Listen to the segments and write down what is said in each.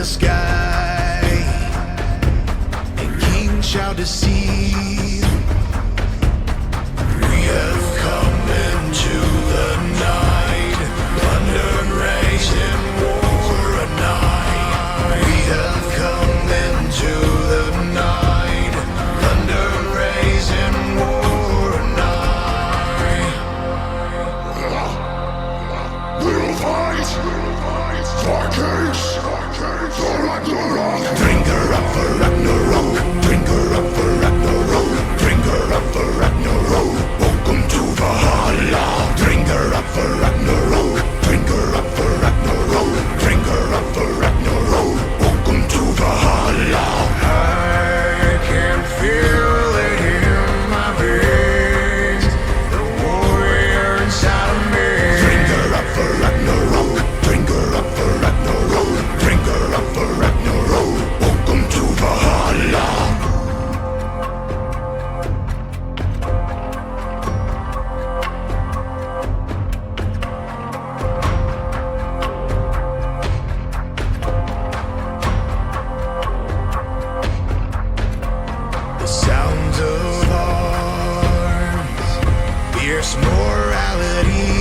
the sky, and kings shall deceive. We have come into the night, thunder and raging war a night. We have come into the night, thunder and raging war a night. We'll fight for kings, for Ragnarok. Drink her up for Ragnarok, drink her up for Ragnarok, drink her up for Ragnarok. Welcome to Valhalla. Drink her up for Ragnarok, drink her up for Ragnarok, drink her up for Ragnarok. Welcome to Valhalla. I can feel it in my veins, the warrior inside of me. Drink her up for Ragnarok, drink her up for Ragnarok, drink her up for Ragnarok. Welcome to Valhalla. The sounds of arms, fierce morality.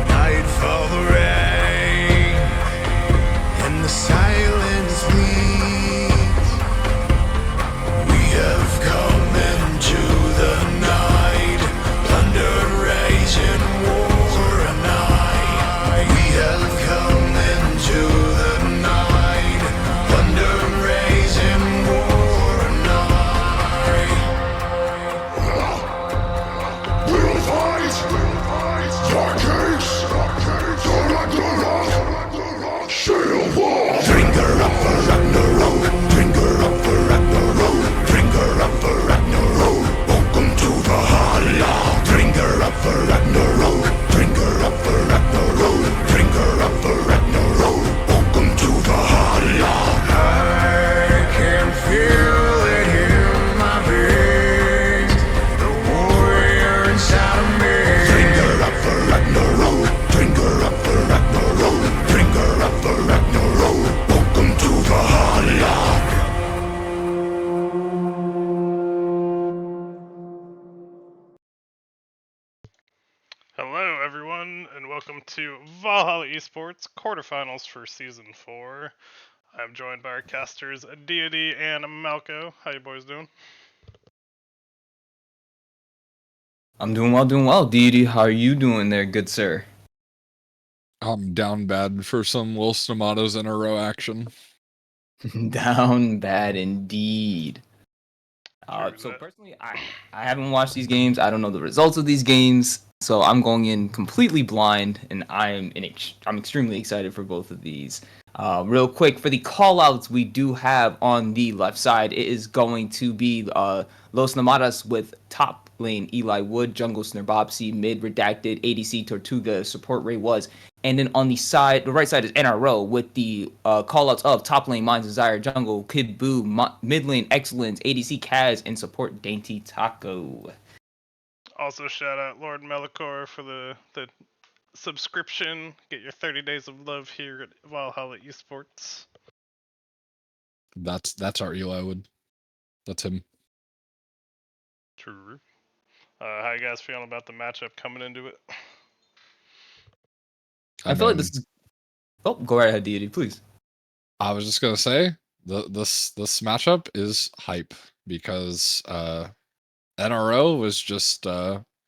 Nightfall, the rain, and the silence bleeds. We have come into the night, thunder raging war a night. We have come into the night, thunder raging war a night. We'll fight for kings, for Ragnarok. Sail war. Drink her up for Ragnarok, drink her up for Ragnarok, drink her up for Ragnarok. Welcome to Valhalla. Drink her up for Ragnarok, drink her up for Ragnarok, drink her up for Ragnarok. Welcome to Valhalla. I can feel it in my veins, the warrior inside of me. Drink her up for Ragnarok, drink her up for Ragnarok, drink her up for Ragnarok. Welcome to Valhalla. Hello, everyone, and welcome to Valhalla Esports quarterfinals for Season 4. I'm joined by our casters Deity and Malco. How you boys doing? I'm doing well. Deity, how are you doing there, good sir? I'm down bad for some Los Nomadas in a row action. Down bad indeed. True So that. personally, I haven't watched these games. I don't know the results of these games, so I'm going in completely blind, and I'm extremely excited for both of these. Real quick, for the callouts we do have on the left side, it is going to be Los Nomadas with top lane Eli Wood, jungle Snerbopsy, mid Redacted, ADC Tortuga, support Ray Was, and then on the right side is NRO with the callouts of top lane Mind's Desire, jungle Kid Boo, mid lane Excellence, ADC Kaz, and support Dainty Taco. Also, shout out Lord Melikor for the subscription. Get your 30 days of love here at Valhalla Esports. That's our Eli Wood. That's him. True. How you guys feeling about the matchup coming into it? I feel like this is. Oh, go right ahead, Deity, please. I was just gonna say this matchup is hype because NRO was just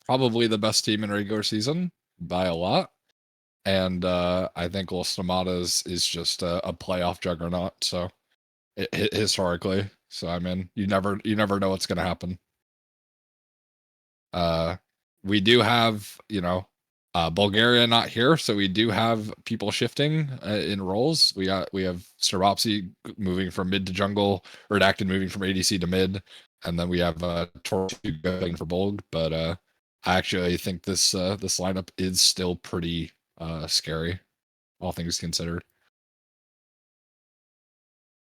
probably the best team in regular season by a lot, and I think Los Nomadas is just a playoff juggernaut. So historically, so I mean, you never know what's gonna happen. We do have, Bulgaria not here, so we do have people shifting in roles. We have Steropsy moving from mid to jungle, Redacted moving from ADC to mid, and then we have Tortuga going for Bolg. But I actually think this lineup is still pretty scary, all things considered.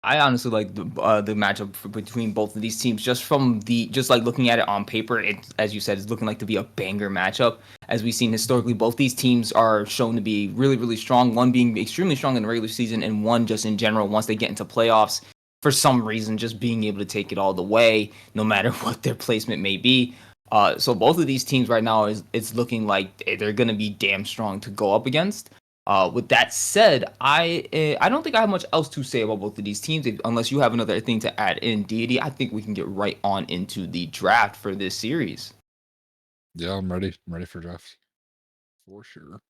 I honestly like the matchup between both of these teams. Just like looking at it on paper, it, as you said, is looking like to be a banger matchup. As we've seen historically, both these teams are shown to be really, really strong. One being extremely strong in the regular season, and one just in general once they get into playoffs, for some reason, just being able to take it all the way, no matter what their placement may be. So both of these teams right now it's looking like they're going to be damn strong to go up against. With that said, I don't think I have much else to say about both of these teams. Unless you have another thing to add in, Deity, I think we can get right on into the draft for this series. Yeah, I'm ready. I'm ready for draft for sure.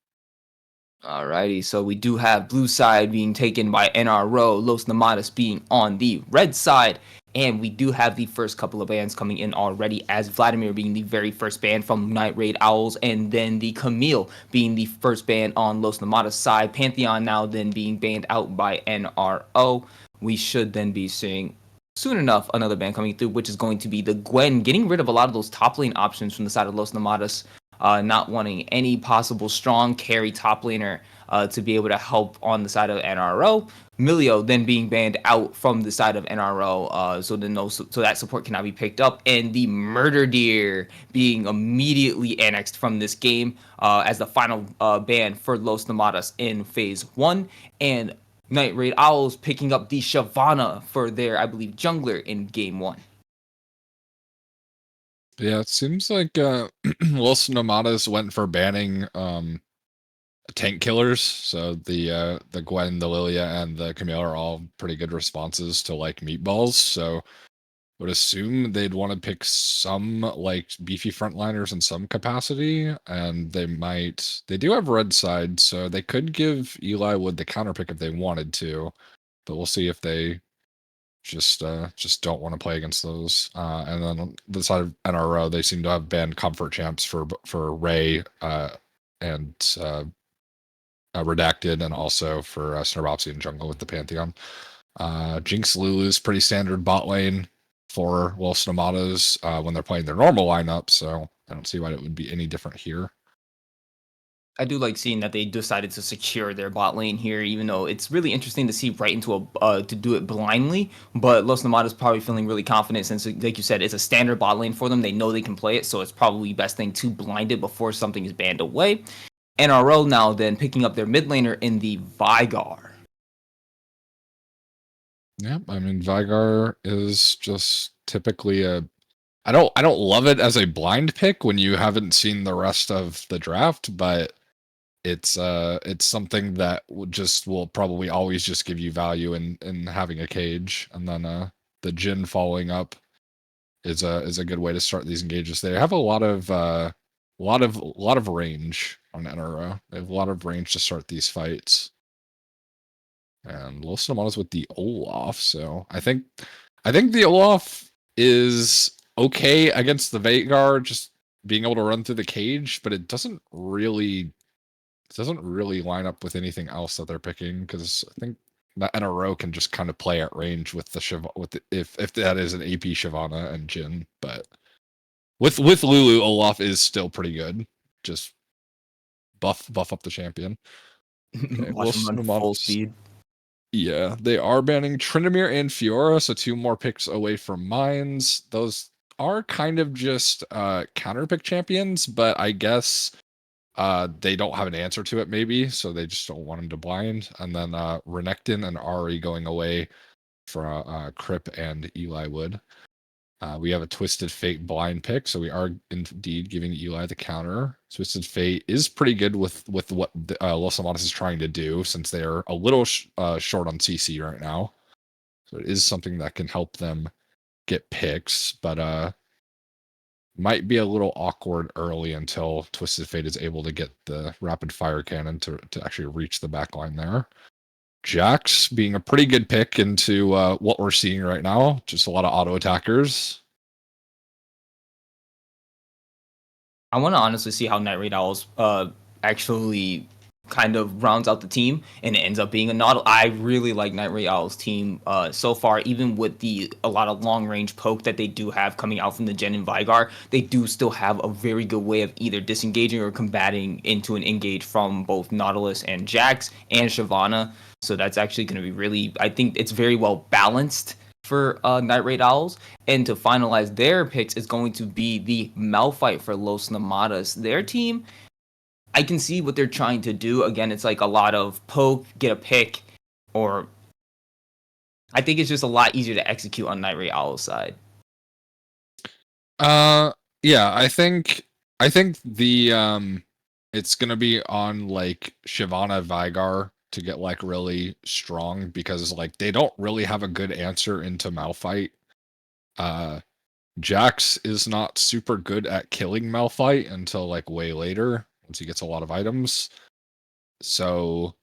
Alrighty, so we do have blue side being taken by NRO, Los Nomadas being on the red side, and we do have the first couple of bans coming in already, as Vladimir being the very first ban from Night Raid Owls, and then the Camille being the first ban on Los Nomadas side. Pantheon now then being banned out by NRO. We should then be seeing soon enough another ban coming through, which is going to be the Gwen, getting rid of a lot of those top lane options from the side of Los Nomadas. Not wanting any possible strong carry top laner to be able to help on the side of NRO. Milio then being banned out from the side of NRO, so that support cannot be picked up, and the Murder Deer being immediately annexed from this game as the final ban for Los Nomadas in Phase 1, and Night Raid Owls picking up the Shyvana for their, I believe, jungler in Game 1. Yeah, it seems like Los Nomadas went for banning tank killers. So the Gwen, the Lilia, and the Camille are all pretty good responses to like meatballs. So would assume they'd want to pick some like beefy frontliners in some capacity, and they do have red side, so they could give Eli Wood the counter pick if they wanted to, but we'll see if they just don't want to play against those. And then on the side of NRO, they seem to have banned comfort champs for Ray and Redacted, and also for Snorbopsy and jungle with the Pantheon. Jinx Lulu's pretty standard bot lane for Los Nomadas when they're playing their normal lineup, so I don't see why it would be any different here. I do like seeing that they decided to secure their bot lane here, even though it's really interesting to see right into to do it blindly. But Los Nomadas probably feeling really confident since, like you said, it's a standard bot lane for them. They know they can play it, so it's probably best thing to blind it before something is banned away. NRO now then picking up their mid laner in the Vigar. Yeah, I mean Vigar is just typically a I don't love it as a blind pick when you haven't seen the rest of the draft, but it's something that will probably always just give you value in having a cage, and then the Jhin following up is a good way to start these engages. They have a lot of range on NRO. They have a lot of range to start these fights. And Los Nomadas with the Olaf, so I think the Olaf is okay against the Veigar, just being able to run through the cage, but it doesn't really line up with anything else that they're picking, because I think that NRO can just kind of play at range with if that is an AP Shyvana and Jhin, but with Lulu, Olaf is still pretty good. Just buff up the champion. Okay, Watch them run full speed. Yeah, they are banning Tryndamere and Fiora, so 2 more picks away from Mines. Those are kind of just counter pick champions, but I guess they don't have an answer to it maybe, so they just don't want him to blind. And then Renekton and Ari going away for Crip and Eli Wood. We have a Twisted Fate blind pick, so we are indeed giving Eli the counter. Twisted Fate is pretty good with what Los Amados is trying to do, since they are a little short on CC right now. So it is something that can help them get picks, but might be a little awkward early until Twisted Fate is able to get the rapid fire cannon to actually reach the backline there. Jax being a pretty good pick into what we're seeing right now. Just a lot of auto attackers. I want to honestly see how Night Raid Owls actually kind of rounds out the team, and it ends up being a Nautilus. I really like Night Ray Owl's team so far, even with a lot of long range poke that they do have coming out from the Gen and Vigar. They do still have a very good way of either disengaging or combating into an engage from both Nautilus and Jax and Shyvana. So that's actually going to be really, I think it's very well balanced for Night Raid Owls. And to finalize their picks is going to be the Malphite for Los Nomadas. Their team, I can see what they're trying to do. Again, it's like a lot of poke, get a pick, or I think it's just a lot easier to execute on Night Raid Owl's side. Yeah, I think the it's gonna be on like Shyvana Vigar to get like really strong, because like they don't really have a good answer into Malphite. Jax is not super good at killing Malphite until like way later, once he gets a lot of items. So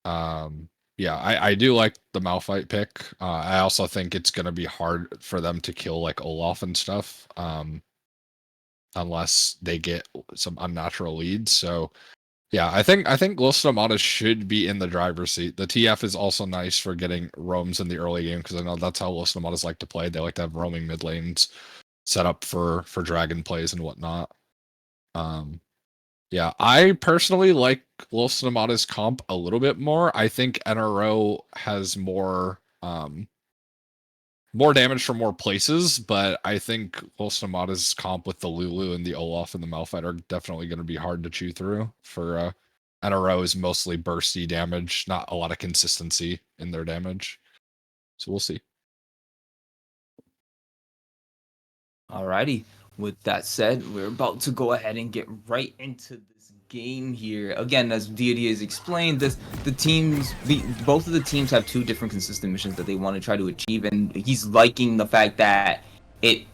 yeah, I do like the Malphite pick. I also think it's gonna be hard for them to kill like Olaf and stuff. Unless they get some unnatural leads. So yeah, I think Los Nomadas should be in the driver's seat. The TF is also nice for getting roams in the early game, because I know that's how Los Nomadas like to play. They like to have roaming mid lanes set up for dragon plays and whatnot. Yeah, I personally like Los Nomadas comp a little bit more. I think NRO has more damage from more places, but I think Los Nomadas comp with the Lulu and the Olaf and the Malphite are definitely going to be hard to chew through. For NRO is mostly bursty damage, not a lot of consistency in their damage. So we'll see. Alrighty. With that said, we're about to go ahead and get right into this game here. Again, as Deity has explained, both of the teams have two different consistent missions that they want to try to achieve, and he's liking the fact that it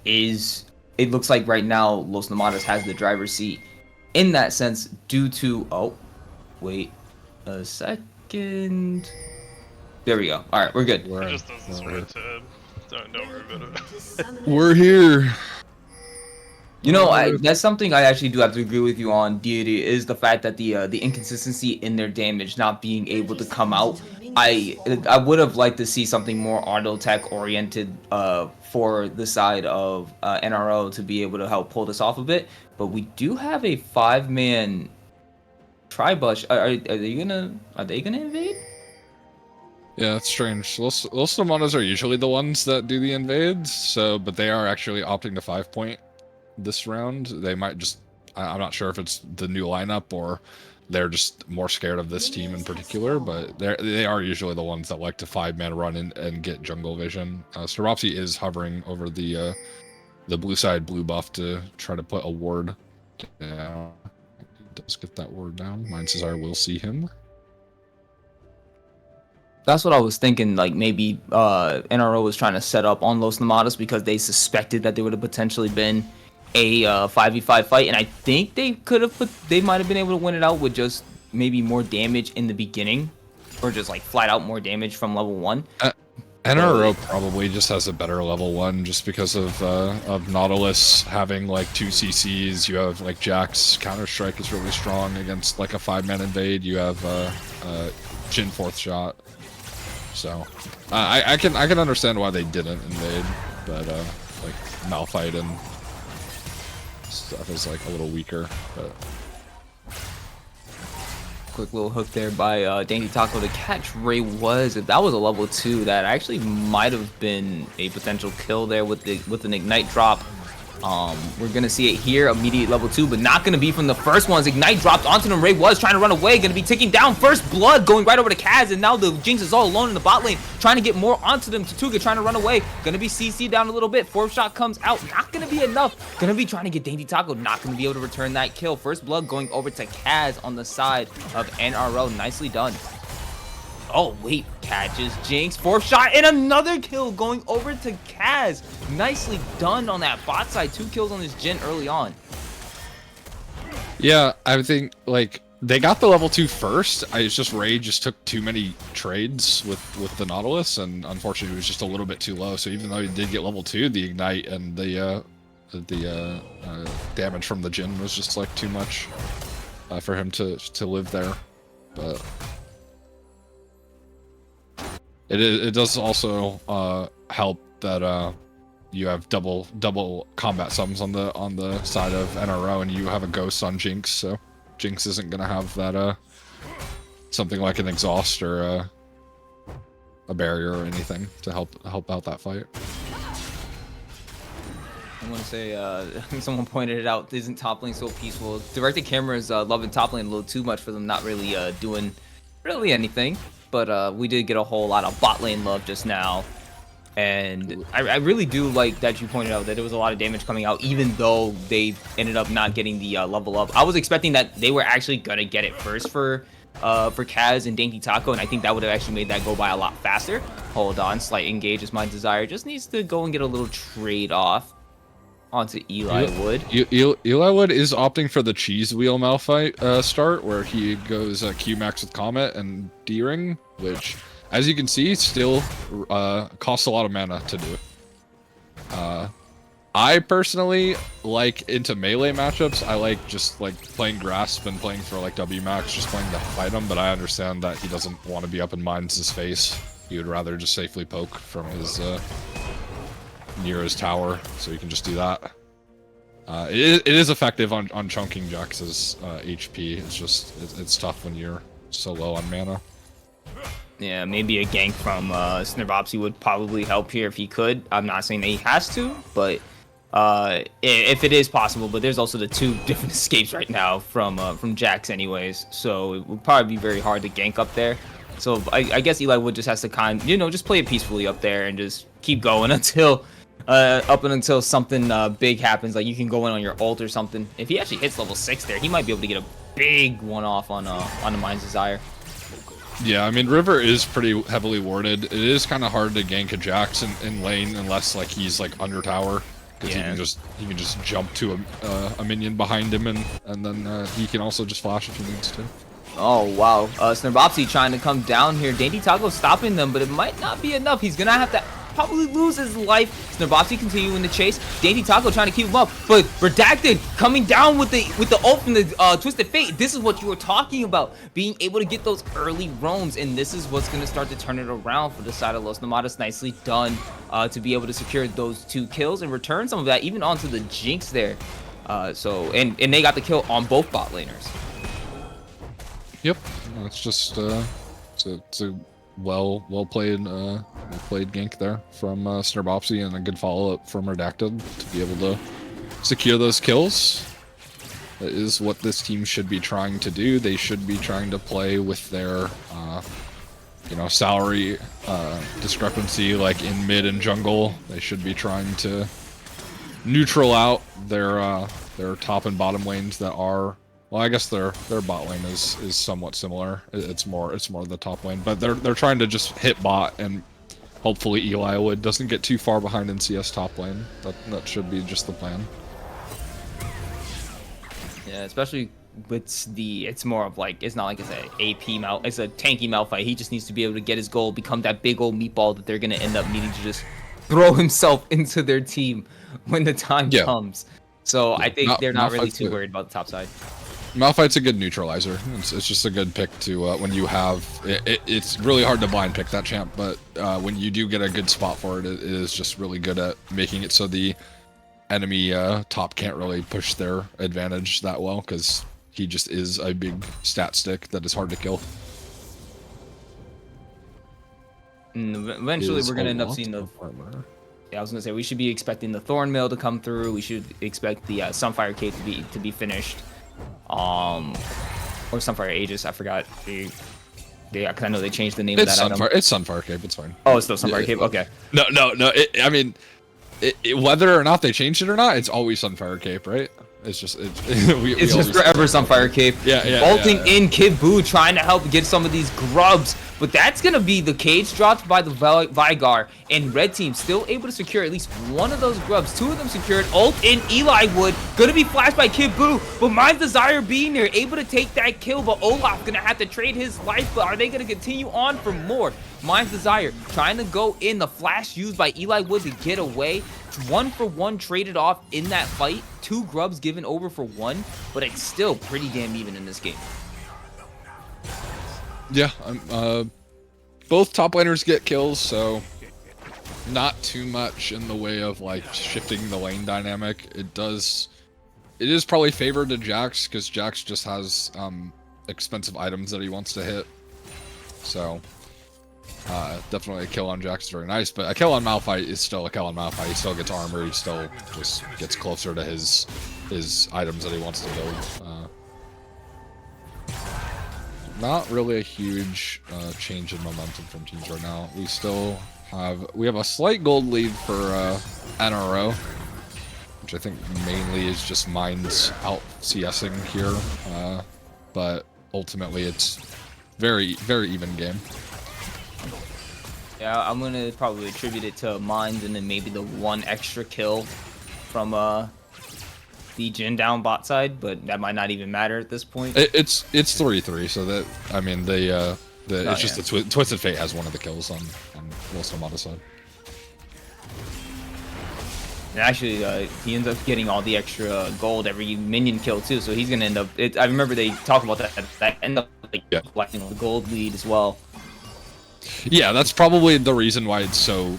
looks like right now Los Nomadas has the driver's seat in that sense due to, oh, wait a second. There we go. Alright, we're good. He just does this right to don't worry about it. We're here. You know, that's something I actually do have to agree with you on, Deity, is the fact that the inconsistency in their damage not being able to come out. I would have liked to see something more auto tech oriented for the side of NRO to be able to help pull this off a bit. But we do have a 5-man Tribush. Are they gonna invade? Yeah, that's strange. Los Nomadas are usually the ones that do the invades, but they are actually opting to 5-point this round. They might just, I'm not sure if it's the new lineup or they're just more scared of this team in particular, but they are usually the ones that like to 5-man run and get jungle vision. Staropsy is hovering over the blue side blue buff to try to put a ward down. He does get that ward down. Mine says I will see him. That's what I was thinking, like maybe NRO was trying to set up on Los Nomadas because they suspected that there would have potentially been a 5v5 fight, and I think they might have been able to win it out with just maybe more damage in the beginning, or just like flat out more damage from level 1. NRO probably just has a better level 1 just because of Nautilus having like 2 CCs. You have like Jax Counter-Strike is really strong against like a 5-man invade. You have Jhin 4th shot. So I can understand why they didn't invade, but like Malphite and stuff is like a little weaker. But Quick little hook there by Dainty Taco to catch Ray was. If that was a level 2, that actually might have been a potential kill there with an ignite drop. We're gonna see it here, immediate level 2, but not gonna be from the first ones. Ignite dropped onto them. Ray was trying to run away, gonna be taking down first blood, going right over to Kaz, and now the Jinx is all alone in the bot lane, trying to get more onto them. Tatuga trying to run away, gonna be CC down a little bit. 4th shot comes out, not gonna be enough. Gonna be trying to get Dainty Taco, not gonna be able to return that kill. First blood going over to Kaz on the side of NRO. Nicely done. Oh, wait, catches Jinx. 4th shot and another kill going over to Kaz. Nicely done on that bot side. 2 kills on this Jhin early on. yeah, I think like they got the level 2 first. It's just Ray just took too many trades with the Nautilus, and unfortunately it was just a little bit too low. So even though he did get level 2, the ignite and the damage from the Jhin was just like too much for him to live there. but it does also help that you have double combat sums on the side of NRO, and you have a ghost on Jinx, so Jinx isn't gonna have that something like an exhaust or a barrier or anything to help out that fight. I want to say, I think someone pointed it out, isn't top lane so peaceful? Directed cameras loving top lane a little too much for them not really doing really anything. But we did get a whole lot of bot lane love just now. And I really do like that you pointed out that there was a lot of damage coming out, even though they ended up not getting the level up. I was expecting that they were actually going to get it first for Kaz and Dainty Taco, and I think that would have actually made that go by a lot faster. Hold on, slight engage is my desire. Just needs to go and get a little trade off onto Eli Wood. Eli Wood is opting for the cheese wheel Malphite start, where he goes Q max with Comet and D-Ring, which, as you can see, still costs a lot of mana to do. I personally like into melee matchups. I like just like playing Grasp and playing for like W max, just playing to fight him. But I understand that he doesn't want to be up in Mines' face. He would rather just safely poke from his near his tower, so he can just do that. It is effective on chunking Jax's HP. It's just it's tough when you're so low on mana. Yeah, maybe a gank from Snirbopsy would probably help here if he could. I'm not saying that he has to, but if it is possible. But there's also the two different escapes right now from Jax anyways, so it would probably be very hard to gank up there. So I guess Eli Wood just has to just play it peacefully up there and just keep going until something big happens. Like you can go in on your ult or something. If he actually hits level 6 there, he might be able to get a big one off on the Mind's Desire. Yeah, I mean, River is pretty heavily warded. It is kind of hard to gank a Jax in lane unless like he's like under tower, because he can just jump to a minion behind him, and then he can also just flash if he needs to. Oh wow, Snirbopsy trying to come down here. Dainty Taco stopping them, but it might not be enough. He's gonna have to probably lose his life. Snirbopsy continuing the chase. Dainty Taco trying to keep him up, but Redacted coming down with the ult from the Twisted Fate. This is what you were talking about, being able to get those early roams, and this is what's gonna start to turn it around for the side of Los Nomadas. Nicely done to be able to secure those 2 kills and return some of that even onto the Jinx there. And they got the kill on both bot laners. Yep, it's just it's a well played gank there from Snirbopsy, and a good follow up from Redacted to be able to secure those kills. That is what this team should be trying to do. They should be trying to play with their salary discrepancy, like in mid and jungle. They should be trying to neutral out their top and bottom lanes that are. Well, I guess their bot lane is somewhat similar. It's more the top lane, but they're trying to just hit bot, and hopefully Eli Wood doesn't get too far behind in CS top lane. That should be just the plan. Yeah, especially with it's more of like, it's not like it's a it's a tanky Malphite. He just needs to be able to get his goal, become that big old meatball that they're gonna end up needing to just throw himself into their team when the time comes. So I think they're not really too worried about the top side. Malphite's a good neutralizer. It's just a good pick to when you have it's really hard to blind pick that champ, but when you do get a good spot for it, it is just really good at making it so the enemy top can't really push their advantage that well, because he just is a big stat stick that is hard to kill. Eventually, we're gonna end up seeing the. Yeah, I was gonna say we should be expecting the Thorn Mill to come through. We should expect the Sunfire Cape to be finished. Or Sunfire Aegis, I forgot. Because I know they changed the name of that item. It's Sunfire Cape, it's fine. Oh, it's still Sunfire Cape? Okay. No. I mean, whether or not they changed it or not, it's always Sunfire Cape, right? It's just it's just forever Sunfire Cape. Yeah. Bolting in Kid Buu, trying to help get some of these grubs, but that's gonna be the cage dropped by the Vigar, and red team still able to secure at least one of those grubs. 2 of them secured. Ult in Eli Wood, gonna be flashed by Kid Buu, but Mind's Desire being there, able to take that kill, but Olaf gonna have to trade his life. But are they gonna continue on for more? Mind's Desire trying to go in, the flash used by Eli Wood to get away. 1-for-1 traded off in that fight. 2 grubs given over for 1, but it's still pretty damn even in this game. Yeah, both top laners get kills, so not too much in the way of like shifting the lane dynamic. It is probably favored to Jax because Jax just has expensive items that he wants to hit. So definitely a kill on Jax is very nice, but a kill on Malphite is still a kill on Malphite. He still gets armor. He still just gets closer to his items that he wants to build. Not really a huge change in momentum from teams right now. We have a slight gold lead for NRO, which I think mainly is just Minds out CSing here, but ultimately it's very even game. Yeah, I'm gonna probably attribute it to Minds and then maybe the one extra kill from the Jin down bot side, but that might not even matter at this point. It's 3-3, so that I mean it's just the Twisted Fate has one of the kills on Wilson Nomadas side. And actually, he ends up getting all the extra gold every minion kill too, so he's gonna end up. I remember they talked about that end up like collecting the gold lead as well. Yeah, that's probably the reason why it's so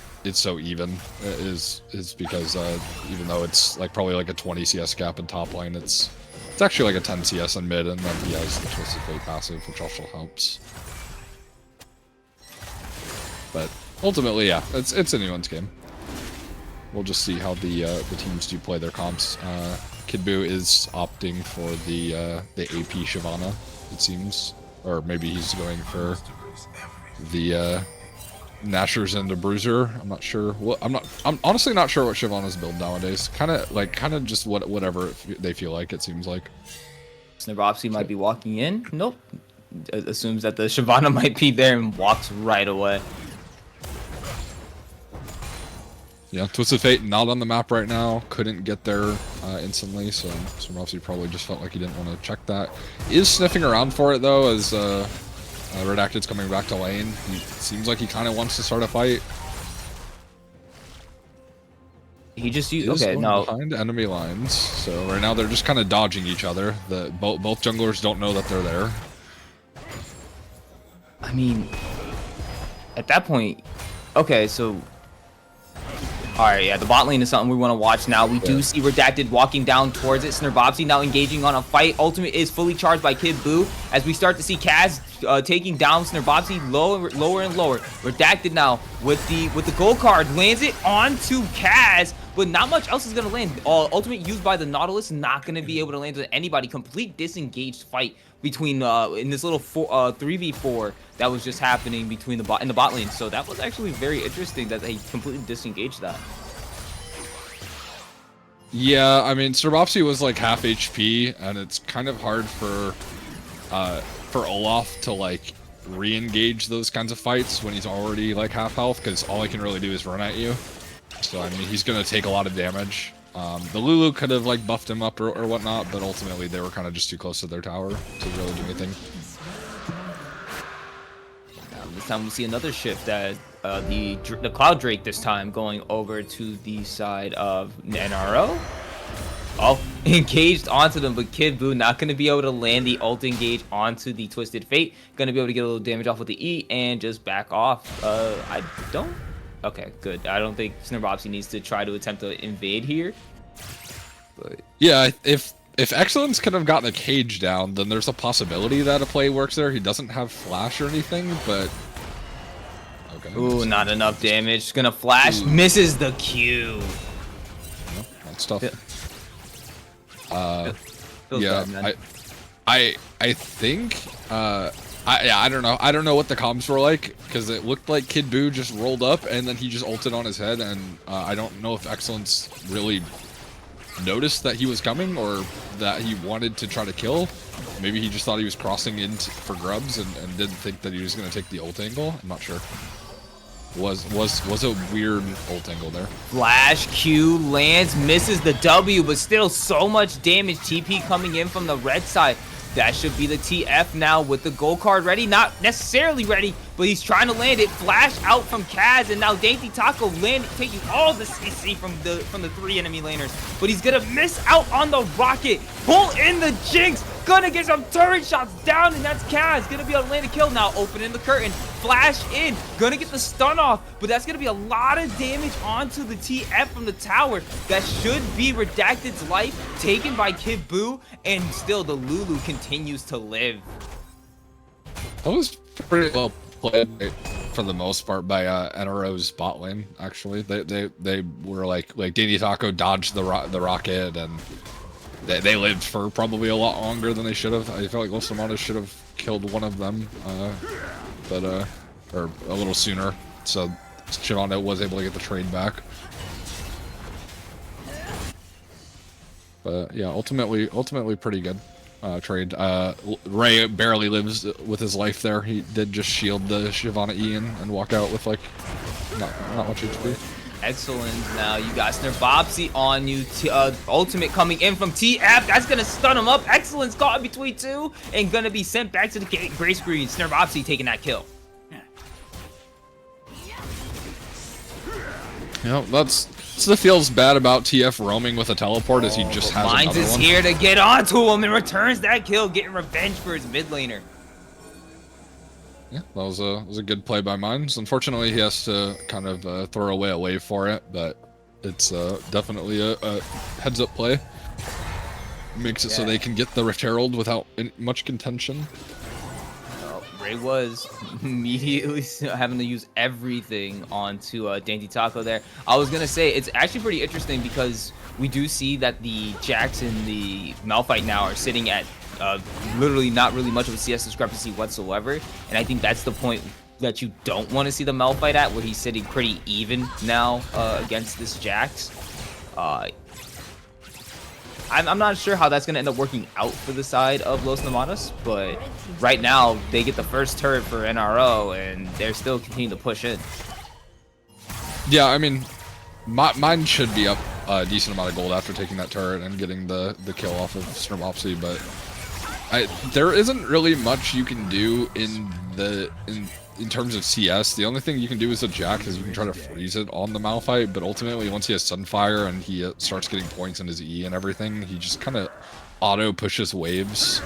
even is because even though it's like probably like a 20 CS gap in top lane, it's actually like a 10 CS in mid, and then he has the Twisted Fate passive, which also helps. But ultimately, yeah, it's anyone's game. We'll just see how the teams do play their comps. Kid Buu is opting for the AP Shyvana, it seems, or maybe he's going for the Nashers and the Bruiser. I'm not sure. I'm honestly not sure what Shyvana's build nowadays. Kind of just whatever they feel like. It seems like. Snabopsy might be walking in. Nope. Assumes that the Shyvana might be there and walks right away. Yeah, Twisted Fate not on the map right now. Couldn't get there instantly, so Snabopsy probably just felt like he didn't want to check that. Is sniffing around for it though, as Redacted's coming back to lane. He seems like he kind of wants to start a fight. He just used behind enemy lines, so right now they're just kind of dodging each other. Both junglers don't know that they're there. I mean, at that point, okay, so. Alright, yeah, the bot lane is something we want to watch now. We do see Redacted walking down towards it. Snabopsy now engaging on a fight. Ultimate is fully charged by Kid Buu as we start to see Kaz taking down Snabopsy lower and lower. Redacted now with the gold card lands it onto Kaz, but not much else is going to land. Ultimate used by the Nautilus, not going to be able to land with anybody. Complete disengaged fight between in this little 3v4 that was just happening between the bot lane. So that was actually very interesting that they completely disengaged that. Yeah, I mean, Snabopsy was like half HP, and it's kind of hard for Olaf to like re-engage those kinds of fights when he's already like half health, because all he can really do is run at you. So I mean, he's gonna take a lot of damage. The Lulu could have like buffed him up or whatnot, but ultimately they were kind of just too close to their tower to really do anything. This time we see another shift as the Cloud Drake this time going over to the side of NRO. Oh, engaged onto them, but Kid Buu not going to be able to land the ult engage onto the Twisted Fate. Going to be able to get a little damage off with the E and just back off. I don't... Okay, good. I don't think Snabopsy needs to try to attempt to invade here. But yeah, if Excellence could have gotten a cage down, then there's a possibility that a play works there. He doesn't have flash or anything, but... Okay. Ooh, not enough damage. Gonna flash. Ooh. Misses the Q. Yeah, that's tough. Yeah, bad, I think I don't know. I don't know what the comms were like, because it looked like Kid Buu just rolled up and then he just ulted on his head, and I don't know if Excellence really noticed that he was coming or that he wanted to try to kill. Maybe he just thought he was crossing in for grubs and didn't think that he was going to take the ult angle. I'm not sure. Was a weird ult angle there. Flash Q lands, misses the W, but still so much damage. TP coming in from the red side. That should be the TF now with the gold card ready. Not necessarily ready, but he's trying to land it. Flash out from Kaz, and now Dainty Taco taking all the CC from the 3 enemy laners. But he's gonna miss out on the rocket. Pull in the Jinx. Gonna get some turret shots down, and that's Kaz. Gonna be able to land a kill now. Opening the curtain. Flash in. Gonna get the stun off, but that's gonna be a lot of damage onto the TF from the tower. That should be Redacted's life taken by Kid Buu, and still the Lulu continues to live. That was pretty well played for the most part by NRO's bot lane. Actually, they were like Danny Taco dodged the rocket, and they lived for probably a lot longer than they should have. I feel like Los Nomadas should have killed one of them, or a little sooner, so Shinano was able to get the trade back. But yeah, ultimately pretty good trade. Ray barely lives with his life there. He did just shield the Shyvana E and walk out with like not much HP. Excellent. Now you got Snirbopsy on you. Ultimate coming in from TF. That's going to stun him up. Excellence caught in between two and going to be sent back to the gray screen. Snirbopsy taking that kill. You know, that's what feels bad about TF roaming with a teleport is he just has Mines another is one. here to get onto him and returns that kill, getting revenge for his mid laner. Yeah, that was a good play by Mines. Unfortunately, he has to kind of throw away a wave for it, but it's definitely a heads-up play. Makes it so they can get the Rift Herald without much contention. Ray was immediately having to use everything onto Dainty Taco there. I was going to say, it's actually pretty interesting because we do see that the Jax and the Malphite now are sitting at literally not really much of a CS discrepancy whatsoever. And I think that's the point that you don't want to see the Malphite at, where he's sitting pretty even now against this Jax. I'm not sure how that's going to end up working out for the side of Los Nomadas, but right now they get the first turret for NRO and they're still continuing to push in. Yeah, I mean, mine should be up a decent amount of gold after taking that turret and getting the kill off of Snirbopsy, but there isn't really much you can do in terms of CS. The only thing you can do as a Jax is you can try to freeze it on the Malphite, but ultimately once he has Sunfire and he starts getting points in his E and everything, he just kind of auto pushes waves.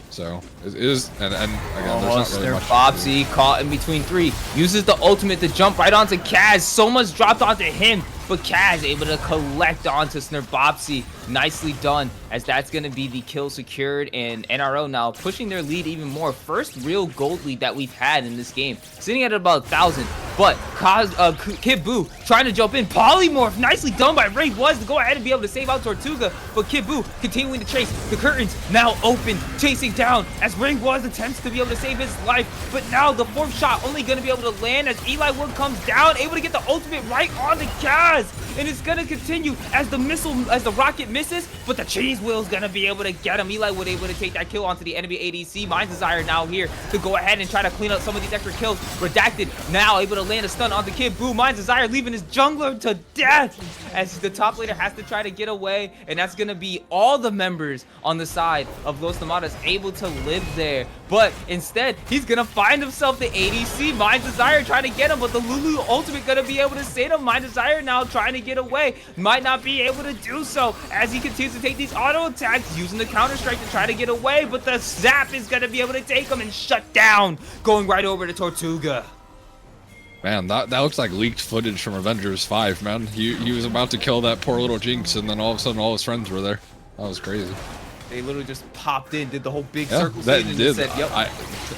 So it is, and again, there's not really much. Bobsy caught in between three, uses the ultimate to jump right onto Kaz. So much dropped onto him, but Kaz able to collect onto Snirbopsy. Nicely done, as that's going to be the kill secured, and NRO now pushing their lead even more. First real gold lead that we've had in this game, sitting at about 1,000. But Kid Buu trying to jump in. Polymorph, nicely done by Ray was to go ahead and be able to save out Tortuga. But Kid Buu continuing to chase. The curtains now open, chasing down as Ray was attempts to be able to save his life. But now the fourth shot only going to be able to land as Eli Wood comes down, able to get the ultimate right on the Kaz. And it's going to continue as the rocket misses, but the cheese wheel is going to be able to get him. Eli Wood able to take that kill onto the enemy ADC. Mind's Desire now here to go ahead and try to clean up some of these extra kills. Redacted now able to land a stun on the Kid Buu. Mind's Desire leaving his jungler to death as the top laner has to try to get away, and that's going to be all the members on the side of Los Nomadas able to live there. But instead, he's going to find himself the ADC. Mind's Desire trying to get him, but the Lulu ultimate going to be able to save him. Mind's Desire now trying to get away. Might not be able to do so as he continues to take these auto attacks, using the counter strike to try to get away, but the zap is going to be able to take him and shut down, going right over to Tortuga. Man, that looks like leaked footage from Avengers 5, man. He was about to kill that poor little Jinx, and then all of a sudden all his friends were there. That was crazy. They literally just popped in, did the whole big circle scene, and did. said, yep.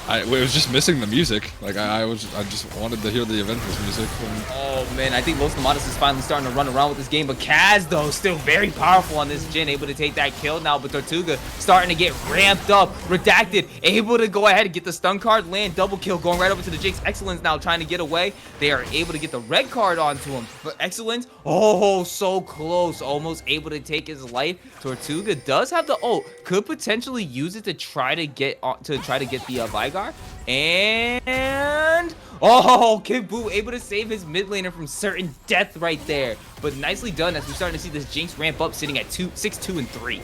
It was just missing the music. Like I just wanted to hear the Avengers music. Oh man, I think Los Nomadas is finally starting to run around with this game, but Kaz though still very powerful on this Jhin, able to take that kill now, but Tortuga starting to get ramped up. Redacted, able to go ahead and get the stun card, land double kill, going right over to the Jinx. Excellence now trying to get away. They are able to get the red card onto him, but Excellence, oh so close, almost able to take his life. Tortuga does have the ult, could potentially use it to try to get the Vigar, and oh, Kid Buu able to save his mid laner from certain death right there. But nicely done as we're starting to see this Jinx ramp up, sitting at 6, 2, and 3.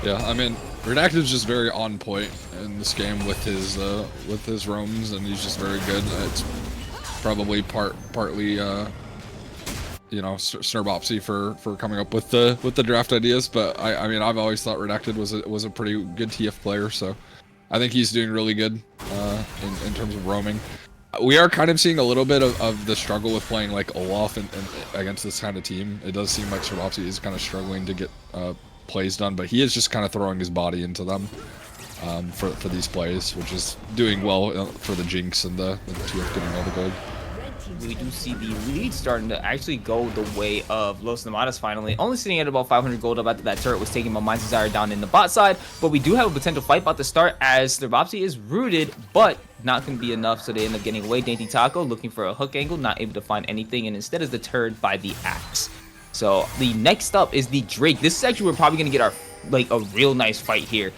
Yeah, I mean, Redacted's just very on point in this game with his roams, and he's just very good. It's probably partly you know, Snurbopsy for coming up with the draft ideas. But I mean, I've always thought Redacted was a pretty good TF player, so I think he's doing really good in terms of roaming. We are kind of seeing a little bit of the struggle with playing like Olaf and against this kind of team. It does seem like Snurbopsy is kind of struggling to get plays done, but he is just kind of throwing his body into them for these plays, which is doing well for the Jinx and the TF getting all the gold. We do see the lead starting to actually go the way of Los Nomadas finally, only sitting at about 500 gold up after that turret was taking my Mind's Desire down in the bot side, but we do have a potential fight about to start as Snurbopsy is rooted, but not going to be enough, so they end up getting away. Dainty Taco looking for a hook angle, not able to find anything, and instead is deterred by the axe. So the next up is the Drake. This is actually, we're probably going to get our like a real nice fight here.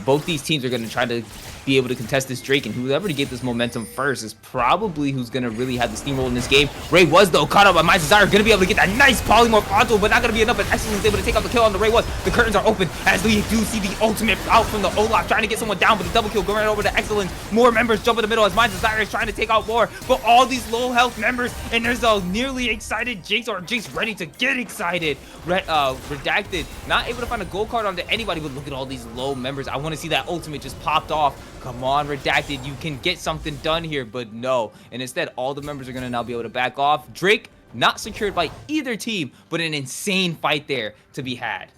Both these teams are going to try to be able to contest this Drake, and whoever to get this momentum first is probably who's going to really have the steamroll in this game. Ray was, though, caught up by Mind's Desire, going to be able to get that nice polymorph onto him, but not going to be enough. But Excellence able to take out the kill on the Ray was. The curtains are open as we do see the ultimate out from the Olaf, trying to get someone down, but the double kill going right over to Excellence. More members jump in the middle as Mind's Desire is trying to take out more, but all these low health members, and there's a nearly excited Jinx, or Jinx ready to get excited. Redacted, not able to find a gold card onto anybody, but look at all these low members. I want to see that ultimate just popped off. Come on, Redacted, you can get something done here, but no. And instead, all the members are going to now be able to back off. Drake, not secured by either team, but an insane fight there to be had.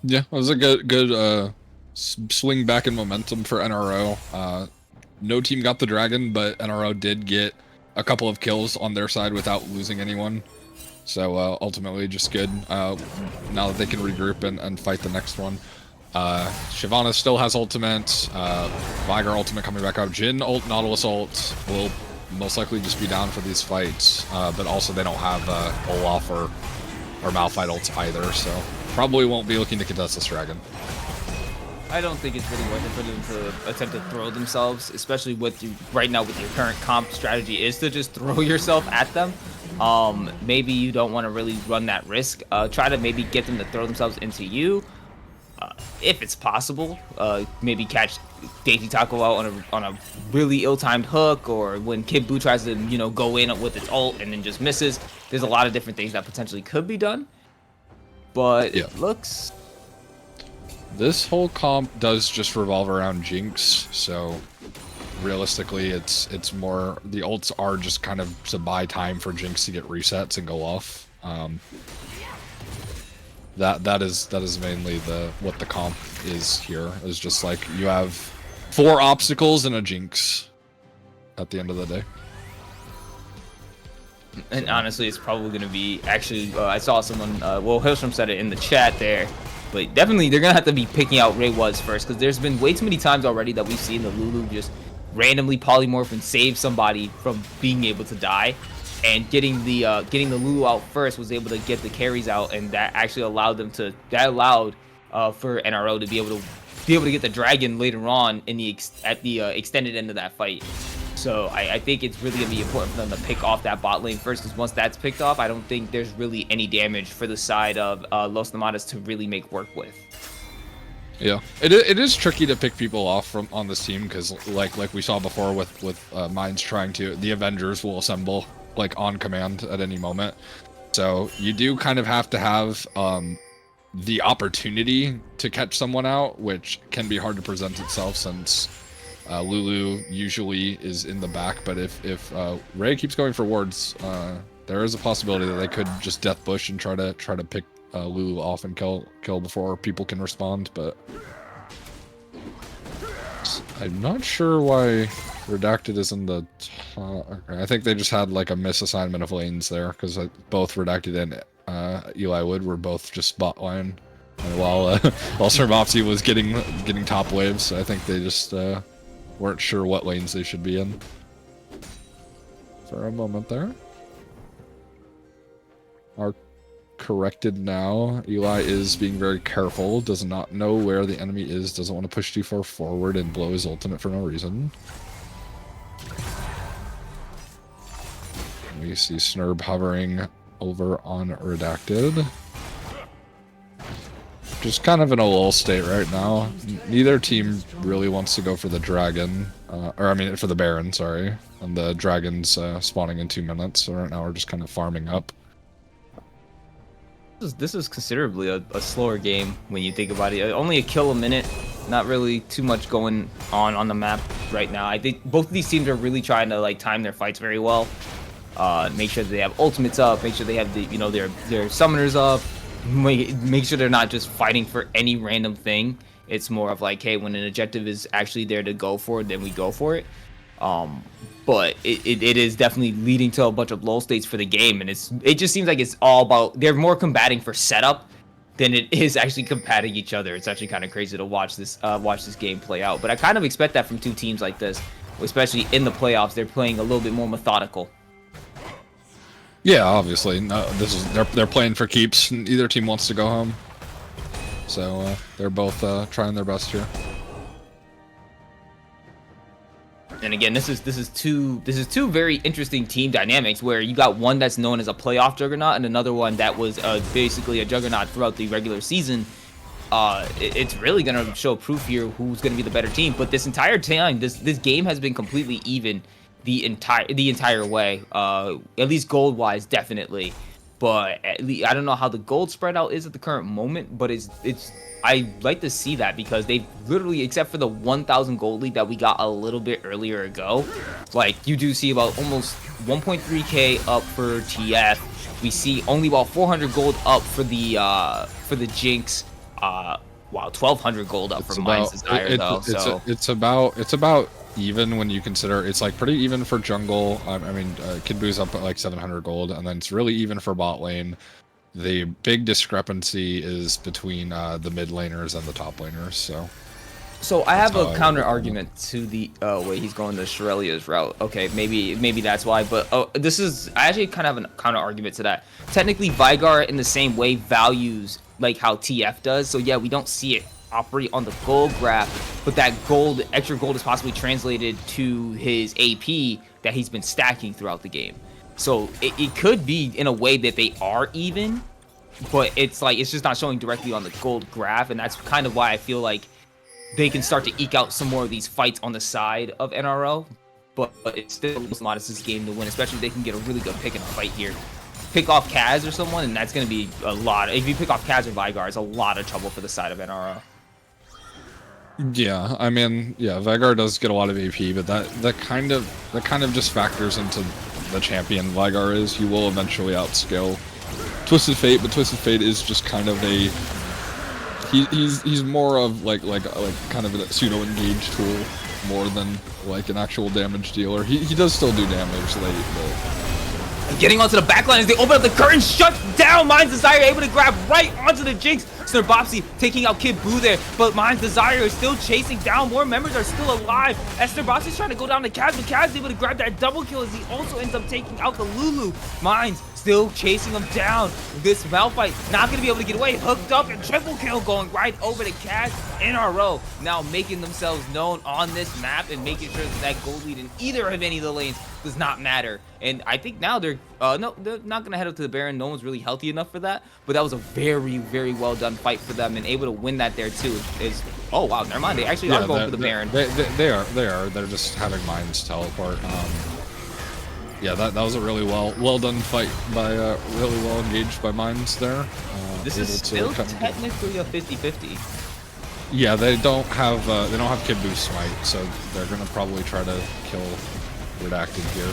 Yeah, it was a good swing back in momentum for NRO. No team got the dragon, but NRO did get a couple of kills on their side without losing anyone. So ultimately just good now that they can regroup and fight the next one. Shyvana still has ultimate, Viger ultimate coming back up, Jhin ult, Nautilus ult will most likely just be down for these fights, but also they don't have Olaf or Malphite ults either, so probably won't be looking to contest this dragon. I don't think it's really worth it for them to attempt to throw themselves, especially with you right now with your current comp strategy is to just throw yourself at them. Maybe you don't want to really run that risk. Try to maybe get them to throw themselves into you. If it's possible, maybe catch Dainty Taco out on a really ill-timed hook, or when Kid Buu tries to, you know, go in with its ult and then just misses. There's a lot of different things that potentially could be done, but it looks... This whole comp does just revolve around Jinx, so realistically it's more, the ults are just kind of to buy time for Jinx to get resets and go off. That is mainly what the comp is here. Is just like you have 4 obstacles and a Jinx at the end of the day. And honestly, it's probably going to be actually. I saw someone. Well, Hillstrom said it in the chat there, but definitely they're gonna have to be picking out Ray Was first, because there's been way too many times already that we've seen the Lulu just randomly polymorph and save somebody from being able to die. And getting the Lulu out first was able to get the carries out, and that actually allowed them to. That allowed for NRO to be able to get the dragon later on in the extended end of that fight. So I think it's really gonna be important for them to pick off that bot lane first, because once that's picked off, I don't think there's really any damage for the side of Los Nomadas to really make work with. Yeah, it is tricky to pick people off from on this team, because like we saw before with Minds trying to, the Avengers will assemble like on command at any moment. So you do kind of have to have the opportunity to catch someone out, which can be hard to present itself since Lulu usually is in the back. But if Ray keeps going for wards, there is a possibility that they could just death bush and try to pick Lulu off and kill before people can respond. But I'm not sure why Redacted is in the top. Okay, I think they just had like a misassignment of lanes there, because both Redacted and Eli Wood were both just bot line, and while Snurbopsy was getting top waves, I think they just weren't sure what lanes they should be in for a moment there. Are corrected now. Eli is being very careful, does not know where the enemy is, doesn't want to push too far forward and blow his ultimate for no reason. We see Snurb hovering over on Redacted. Just kind of in a lull state right now. Neither team really wants to go for the dragon. or I mean for the Baron, sorry. And the Dragons spawning in 2 minutes, so right now we're just kind of farming up. This is considerably a slower game when you think about it. Only a kill a minute, not really too much going on the map right now. I think both of these teams are really trying to like time their fights very well. Make sure that they have ultimates up, make sure they have the their summoners up, make sure they're not just fighting for any random thing. It's more of like, hey, when an objective is actually there to go for it, then we go for it. But it is definitely leading to a bunch of lull states for the game, and it just seems like it's all about, they're more combating for setup than it is actually combating each other. It's actually kind of crazy to watch this game play out. But I kind of expect that from two teams like this, especially in the playoffs. They're playing a little bit more methodical. Yeah, obviously. No, they're playing for keeps. Either team wants to go home, so they're both trying their best here. And again, this is two very interesting team dynamics where you got one that's known as a playoff juggernaut and another one that was basically a juggernaut throughout the regular season. It's really gonna show proof here who's gonna be the better team. But this entire time, this game has been completely even the entire way. At least gold wise, definitely. But at least, I don't know how the gold spread out is at the current moment, but it's I like to see that because they literally, except for the 1,000 gold lead that we got a little bit earlier ago, like you do see about almost 1.3k up for TF. We see only about 400 gold up for the Jinx. Wow, 1,200 gold up for Mind's Desire though. It's about even when you consider it's like pretty even for jungle. I mean, Kid Boo's up at like 700 gold, and then it's really even for bot lane. The big discrepancy is between the mid laners and the top laners. So I have a counter argument to the wait, he's going the Shurelia's route. Okay, maybe that's why. But I actually kind of have a counter argument to that. Technically, Veigar in the same way values like how TF does. So yeah, we don't see it operate on the gold graph, but that extra gold is possibly translated to his AP that he's been stacking throughout the game. So it could be in a way that they are even, but it's just not showing directly on the gold graph, and that's kind of why I feel like they can start to eke out some more of these fights on the side of NRO. But it's still Modest's game to win, especially if they can get a really good pick in a fight here. Pick off Kaz or someone, and that's going to be a lot. If you pick off Kaz or Veigar, it's a lot of trouble for the side of NRO. Yeah, I mean, yeah, Veigar does get a lot of AP, but that kind of just factors into the champion Veigar is. He will eventually outscale Twisted Fate, but Twisted Fate is just kind of a he's more of like kind of a pseudo engage tool more than like an actual damage dealer. He does still do damage late, but getting onto the backline as they open up the curtain, shuts down Mind's Desire, able to grab right onto the Jinx. Bopsy taking out Kid Buu there, but Mind's Desire is still chasing down. More members are still alive. Esther Bopsy's trying to go down to Kaz, but Kaz is able to grab that double kill as he also ends up taking out the Lulu. Mind's still chasing him down. This Malphite not going to be able to get away. Hooked up and triple kill going right over to Kaz. NRO now making themselves known on this map and making sure that gold lead in either of any of the lanes does not matter. And I think now they're not going to head up to the Baron. No one's really healthy enough for that, but that was a very, very well done fight for them, and able to win that there too is oh wow, never mind, they actually are going for the Baron. They are they're just having Minds teleport. Yeah, that was a really well done fight by really well engaged by Minds there. This is still technically a 50-50. Yeah, they don't have Kid Buu smite, so they're gonna probably try to kill Redacted here.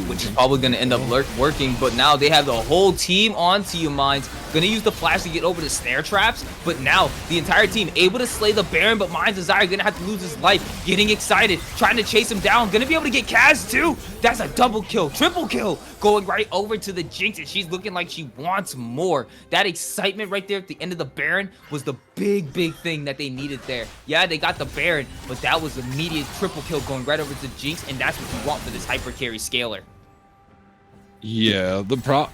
Which is probably going to end up working, but now they have the whole team onto you, Minds. Going to use the flash to get over the snare traps, but now the entire team able to slay the Baron, but Mind's Desire going to have to lose his life. Getting excited, trying to chase him down. Going to be able to get Kaz too. That's a double kill, triple kill, going right over to the Jinx, and she's looking like she wants more. That excitement right there at the end of the Baron was the big thing that they needed there. Yeah, they got the Baron, but that was immediate triple kill going right over to Jinx, and that's what you want for this hyper carry scaler. Yeah,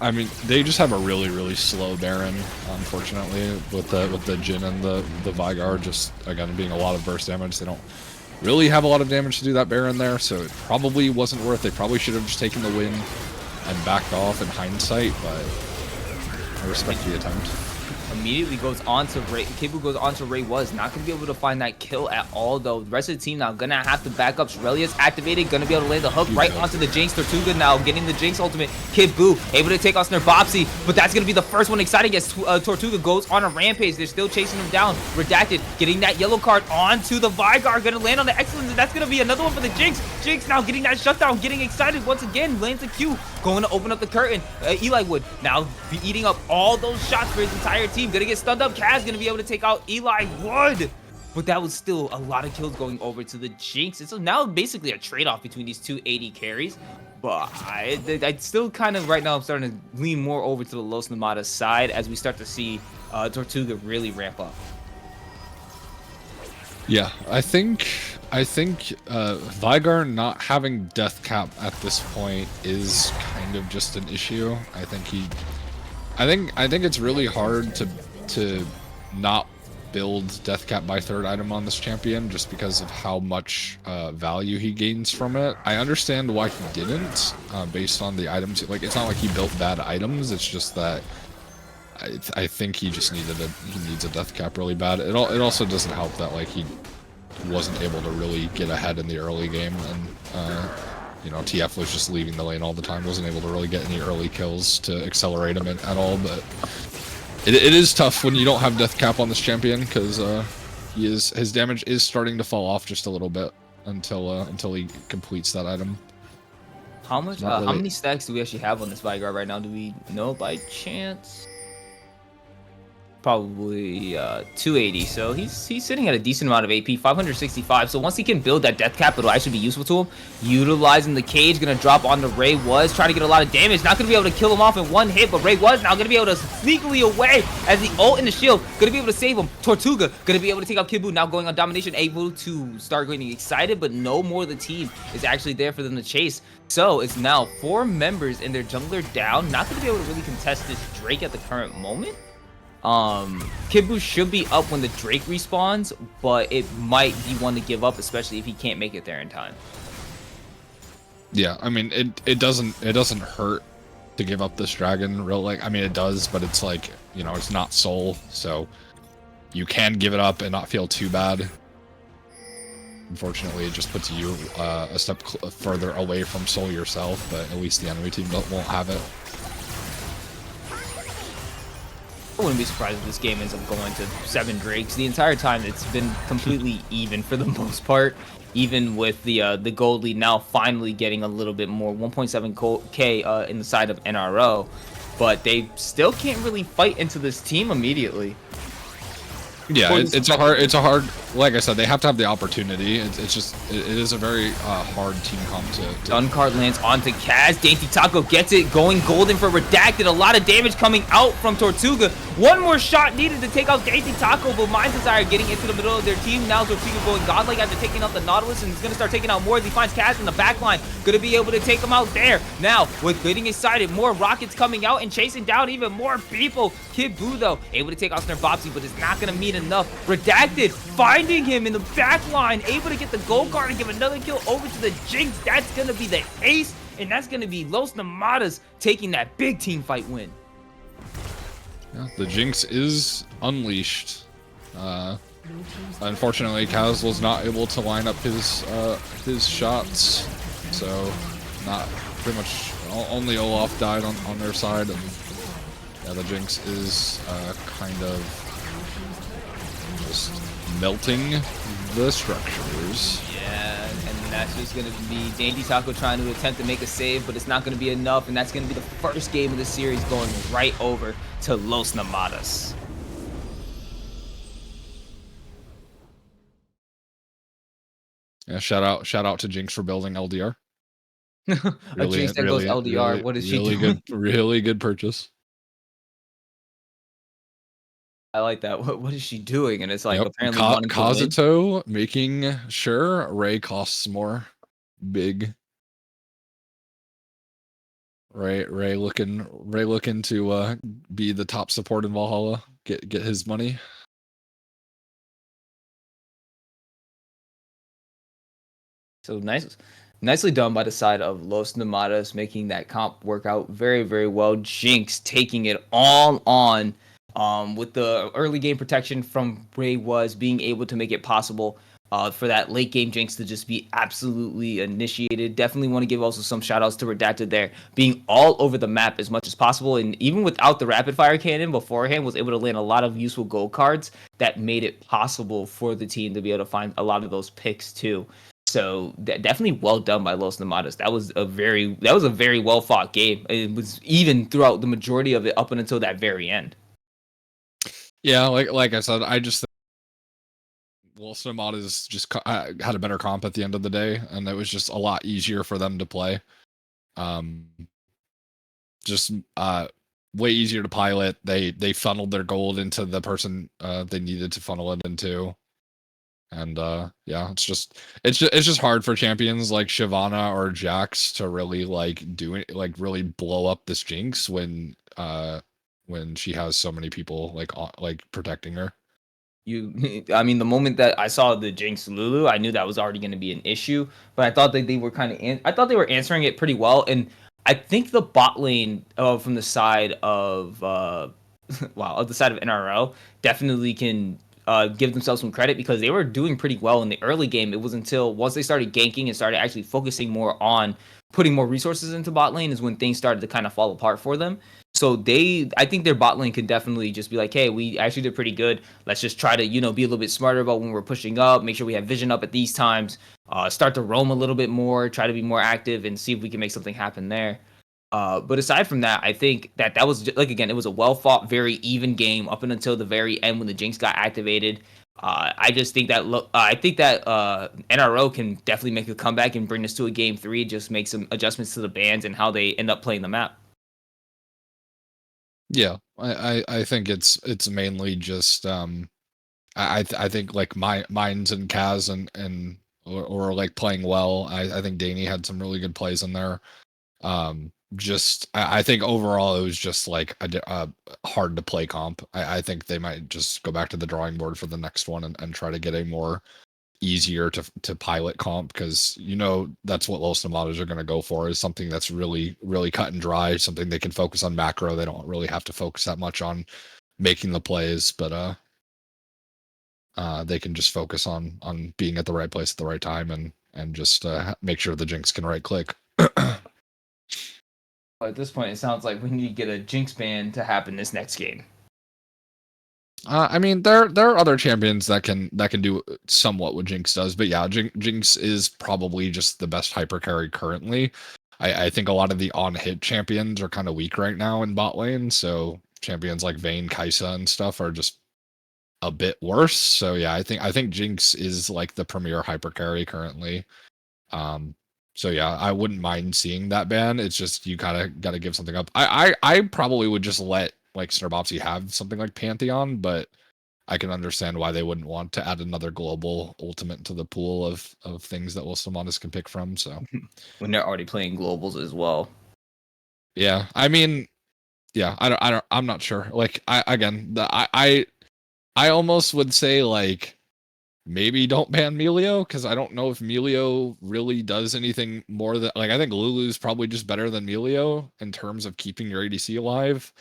I mean, they just have a really slow Baron, unfortunately, with the Jhin and the Veigar just again being a lot of burst damage. They don't really have a lot of damage to do that Baron there, so it probably wasn't worth. They probably should have just taken the win and backed off in hindsight, but I respect the attempt. immediately goes on to Ray. Kibu goes on to Ray Was. Not going to be able to find that kill at all, though. The rest of the team now going to have to back up. Shurelia's activated. Going to be able to lay the hook right onto the Jinx. Tortuga now getting the Jinx ultimate. Kid Buu able to take off Snurbopsy, but that's going to be the first one exciting as Tortuga goes on a rampage. They're still chasing him down. Redacted getting that yellow card onto the Vygar. Going to land on the Excellence, and that's going to be another one for the Jinx. Jinx now getting that shutdown, getting excited once again. Lands a Q. Going to open up the curtain. Eli Wood now be eating up all those shots for his entire team. Gonna get stunned up. Kaz gonna be able to take out Eli Wood. But that was still a lot of kills going over to the Jinx. It's now basically a trade-off between these two AD carries. But I still kind of, right now, I'm starting to lean more over to the Los Nomadas side as we start to see Tortuga really ramp up. Yeah, I think Vygar not having death cap at this point is kind of just an issue. I think it's really hard to not build death cap by third item on this champion just because of how much value he gains from it. I understand why he didn't, based on the items. Like, it's not like he built bad items. It's just that I think he just needs a death cap really bad. It also doesn't help that like he wasn't able to really get ahead in the early game, and you know, TF was just leaving the lane all the time, wasn't able to really get any early kills to accelerate him at all. But it is tough when you don't have death cap on this champion, because his damage is starting to fall off just a little bit until he completes that item. How much? How many stacks do we actually have on this Vygar right now? Do we know by chance? Probably 280, so he's sitting at a decent amount of AP, 565. So once he can build that death cap, it'll actually be useful to him. Utilizing the cage, gonna drop on the Ray Was, trying to get a lot of damage. Not gonna be able to kill him off in one hit, but Ray Was now gonna be able to sneakily away as the ult in the shield, gonna be able to save him. Tortuga gonna be able to take out Kid Buu, now going on domination, able to start getting excited, but no more of the team is actually there for them to chase. So it's now 4 members and their jungler down. Not gonna be able to really contest this Drake at the current moment. Kid Buu should be up when the Drake respawns, but it might be one to give up, especially if he can't make it there in time. Yeah, I mean, it doesn't hurt to give up this dragon. I mean, it does, but it's like, you know, it's not soul, so you can give it up and not feel too bad. Unfortunately, it just puts you a step further away from soul yourself, but at least the enemy team won't have it. I wouldn't be surprised if this game ends up going to 7 Drakes. The entire time, it's been completely even for the most part. Even with the gold lead now finally getting a little bit more, 1.7k in the side of NRO, but they still can't really fight into this team immediately. Yeah, it's a hard. Like I said, they have to have the opportunity. It is a very hard team comp to. Stun card lands onto Kaz. Dainty Taco gets it, going golden for Redacted. A lot of damage coming out from Tortuga. One more shot needed to take out Dainty Taco, but Mind Desire getting into the middle of their team. Now Tortuga going godlike after taking out the Nautilus, and he's gonna start taking out more as he finds Kaz in the back line. Gonna be able to take him out there. Now, with getting excited, more rockets coming out and chasing down even more people. Kid Buu, though, able to take out Snurbopsy, but it's not gonna mean enough. Redacted finding him in the back line, able to get the gold card and give another kill over to the Jinx. That's gonna be the ace, and that's gonna be Los Nomadas taking that big team fight win. Yeah, the Jinx is unleashed. Unfortunately, Kaz was not able to line up his shots, so not pretty much only Olaf died on their side, and yeah, the Jinx is kind of just melting the structures. Yeah, and that's just going to be Dainty Taco trying to attempt to make a save, but it's not going to be enough, and that's going to be the first game of the series going right over to Los Nomadas. Yeah, shout out to Jinx for building LDR. A Jinx that goes LDR, what is she doing? Really good purchase. I like that. What is she doing? And it's like, yep. apparently wanting to win. Kazuto making sure Ray costs more. Big. Ray looking to be the top support in Valhalla. Get his money. So nicely done by the side of Los Nomadas, making that comp work out very, very well. Jinx taking it all on With the early game protection from Ray was being able to make it possible for that late game Jinx to just be absolutely initiated. Definitely want to give also some shout outs to Redacted there, being all over the map as much as possible. And even without the rapid fire cannon beforehand, was able to land a lot of useful gold cards that made it possible for the team to be able to find a lot of those picks too. So definitely well done by Los Nomadas. That was a very well fought game. It was even throughout the majority of it up until that very end. Yeah, like I said, I just Los Nomadas just had a better comp at the end of the day, and it was just a lot easier for them to play. Um, just way easier to pilot. They funneled their gold into the person they needed to funnel it into. And yeah, it's just hard for champions like Shyvana or Jax to really really blow up this Jinx when she has so many people like protecting her. I mean, the moment that I saw the Jinx Lulu, I knew that was already going to be an issue. But I thought that they were I thought they were answering it pretty well. And I think the bot lane from the side of of the side of NRL definitely can give themselves some credit because they were doing pretty well in the early game. It was until once they started ganking and started actually focusing more on putting more resources into bot lane is when things started to kind of fall apart for them. So I think their bot lane can definitely just be like, hey, we actually did pretty good. Let's just try to, be a little bit smarter about when we're pushing up, make sure we have vision up at these times, start to roam a little bit more, try to be more active and see if we can make something happen there. But aside from that, I think that was just, again, it was a well fought, very even game up until the very end when the Jinx got activated. I just think that NRO can definitely make a comeback and bring this to a game 3. Just make some adjustments to the bans and how they end up playing the map. Yeah, I think it's mainly just I think like Mines and Kaz and or like playing well. I think Danny had some really good plays in there. Just I think overall it was just like a hard to play comp. I think they might just go back to the drawing board for the next one and try to get a more easier to pilot comp, because that's what Los Nomadas are going to go for, is something that's really cut and dry, something they can focus on macro. They don't really have to focus that much on making the plays, but they can just focus on being at the right place at the right time and just make sure the Jinx can right click. At this point, it sounds like we need to get a Jinx ban to happen this next game. I mean, there are other champions that can do somewhat what Jinx does, but yeah, Jinx is probably just the best hyper carry currently. I think a lot of the on-hit champions are kind of weak right now in bot lane, so champions like Vayne, Kai'Sa, and stuff are just a bit worse. So yeah, I think Jinx is like the premier hyper carry currently. So yeah, I wouldn't mind seeing that ban. It's just you gotta give something up. I probably would just let like Snurboppsy have something like Pantheon, but I can understand why they wouldn't want to add another global ultimate to the pool of things that Los Nomadas can pick from. So when they're already playing globals as well. Yeah, I mean, yeah, I'm not sure. Like I almost would say like maybe don't ban Melio, because I don't know if Melio really does anything more than, like, I think Lulu's probably just better than Melio in terms of keeping your ADC alive.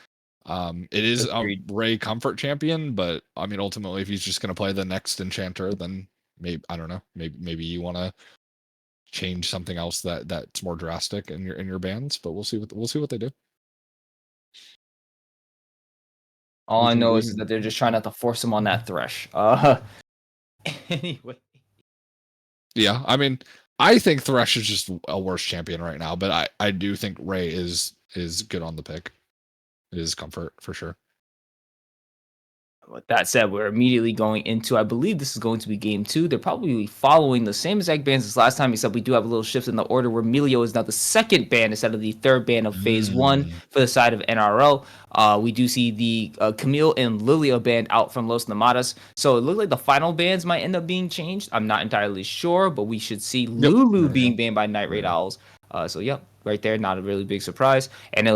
It is a Ray comfort champion, but I mean ultimately if he's just gonna play the next enchanter, then maybe I don't know, maybe you want to change something else that's more drastic in your bans, but we'll see what they do. All I know is that they're just trying not to force him on that thresh. Anyway. Yeah, I mean, I think Thresh is just a worse champion right now, but I do think Ray is good on the pick. It is comfort for sure. With that said, we're immediately going into, I believe this is going to be game 2. They're probably following the same exact bans as last time, except we do have a little shift in the order where Melio is now the second ban instead of the third ban of phase 1 for the side of NRL. We do see the Camille and Lilia banned out from Los Nomadas. So it looks like the final bans might end up being changed. I'm not entirely sure, but we should see Lulu being banned by Night Raid Owls. So yep, right there, not a really big surprise. And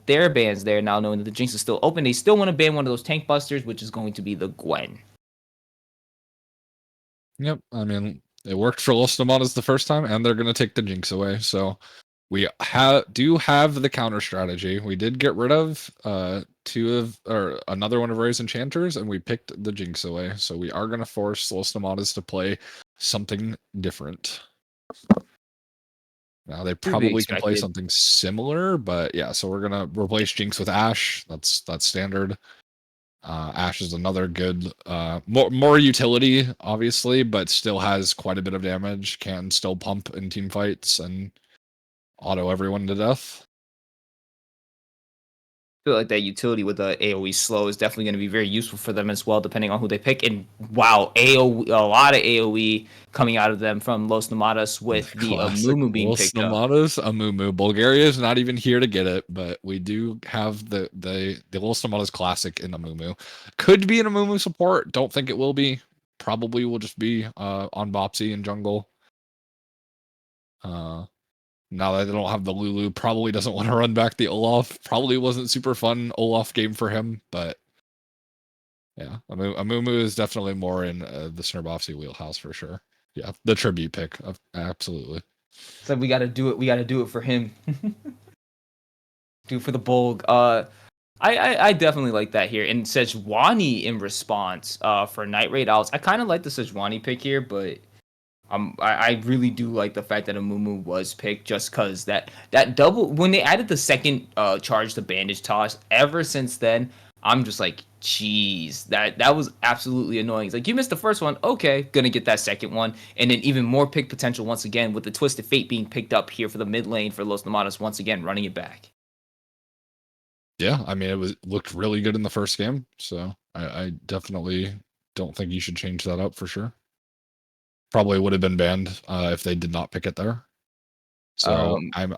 their bans there now, knowing that the Jinx is still open, they still want to ban one of those tank busters, which is going to be the Gwen. Yep, I mean it worked for Los Nomadas the first time, and they're gonna take the Jinx away. So We do have the counter strategy. We did get rid of another one of Ray's enchanters, and we picked the Jinx away. So we are going to force Los Nomadas to play something different. Now they To be probably can play expected. something similar, but yeah. So we're gonna replace Jinx with Ashe. That's standard. Ashe is another good, more utility, obviously, but still has quite a bit of damage. Can still pump in team fights and auto everyone to death. I feel like that utility with the AoE slow is definitely going to be very useful for them as well, depending on who they pick. And wow, AoE, a lot of AoE coming out of them from Los Nomadas with the Classic Amumu being Los picked up. Nomadas, Amumu. Bulgaria is not even here to get it, but we do have the Los Nomadas classic in Amumu. Could be an Amumu support. Don't think it will be. Probably will just be on Bopsy in jungle. Now that they don't have the Lulu, probably doesn't want to run back the Olaf. Probably wasn't super fun Olaf game for him, but yeah, Amumu is definitely more in the Snurbopsy wheelhouse for sure. Yeah, the tribute pick, absolutely. So we got to do it. We got to do it for him. Do it for the Bulg. I definitely like that here. And Sejuani in response for Night Raid Owls. I kind of like the Sejuani pick here, but I really do like the fact that Amumu was picked just because that double when they added the second charge to bandage toss. Ever since then, I'm just like, jeez, that was absolutely annoying. It's like you missed the first one, okay, gonna get that second one, and then even more pick potential once again with the Twisted Fate being picked up here for the mid lane for Los Nomadas once again running it back. Yeah, I mean looked really good in the first game, so I definitely don't think you should change that up for sure. Probably would have been banned if they did not pick it there. So I'm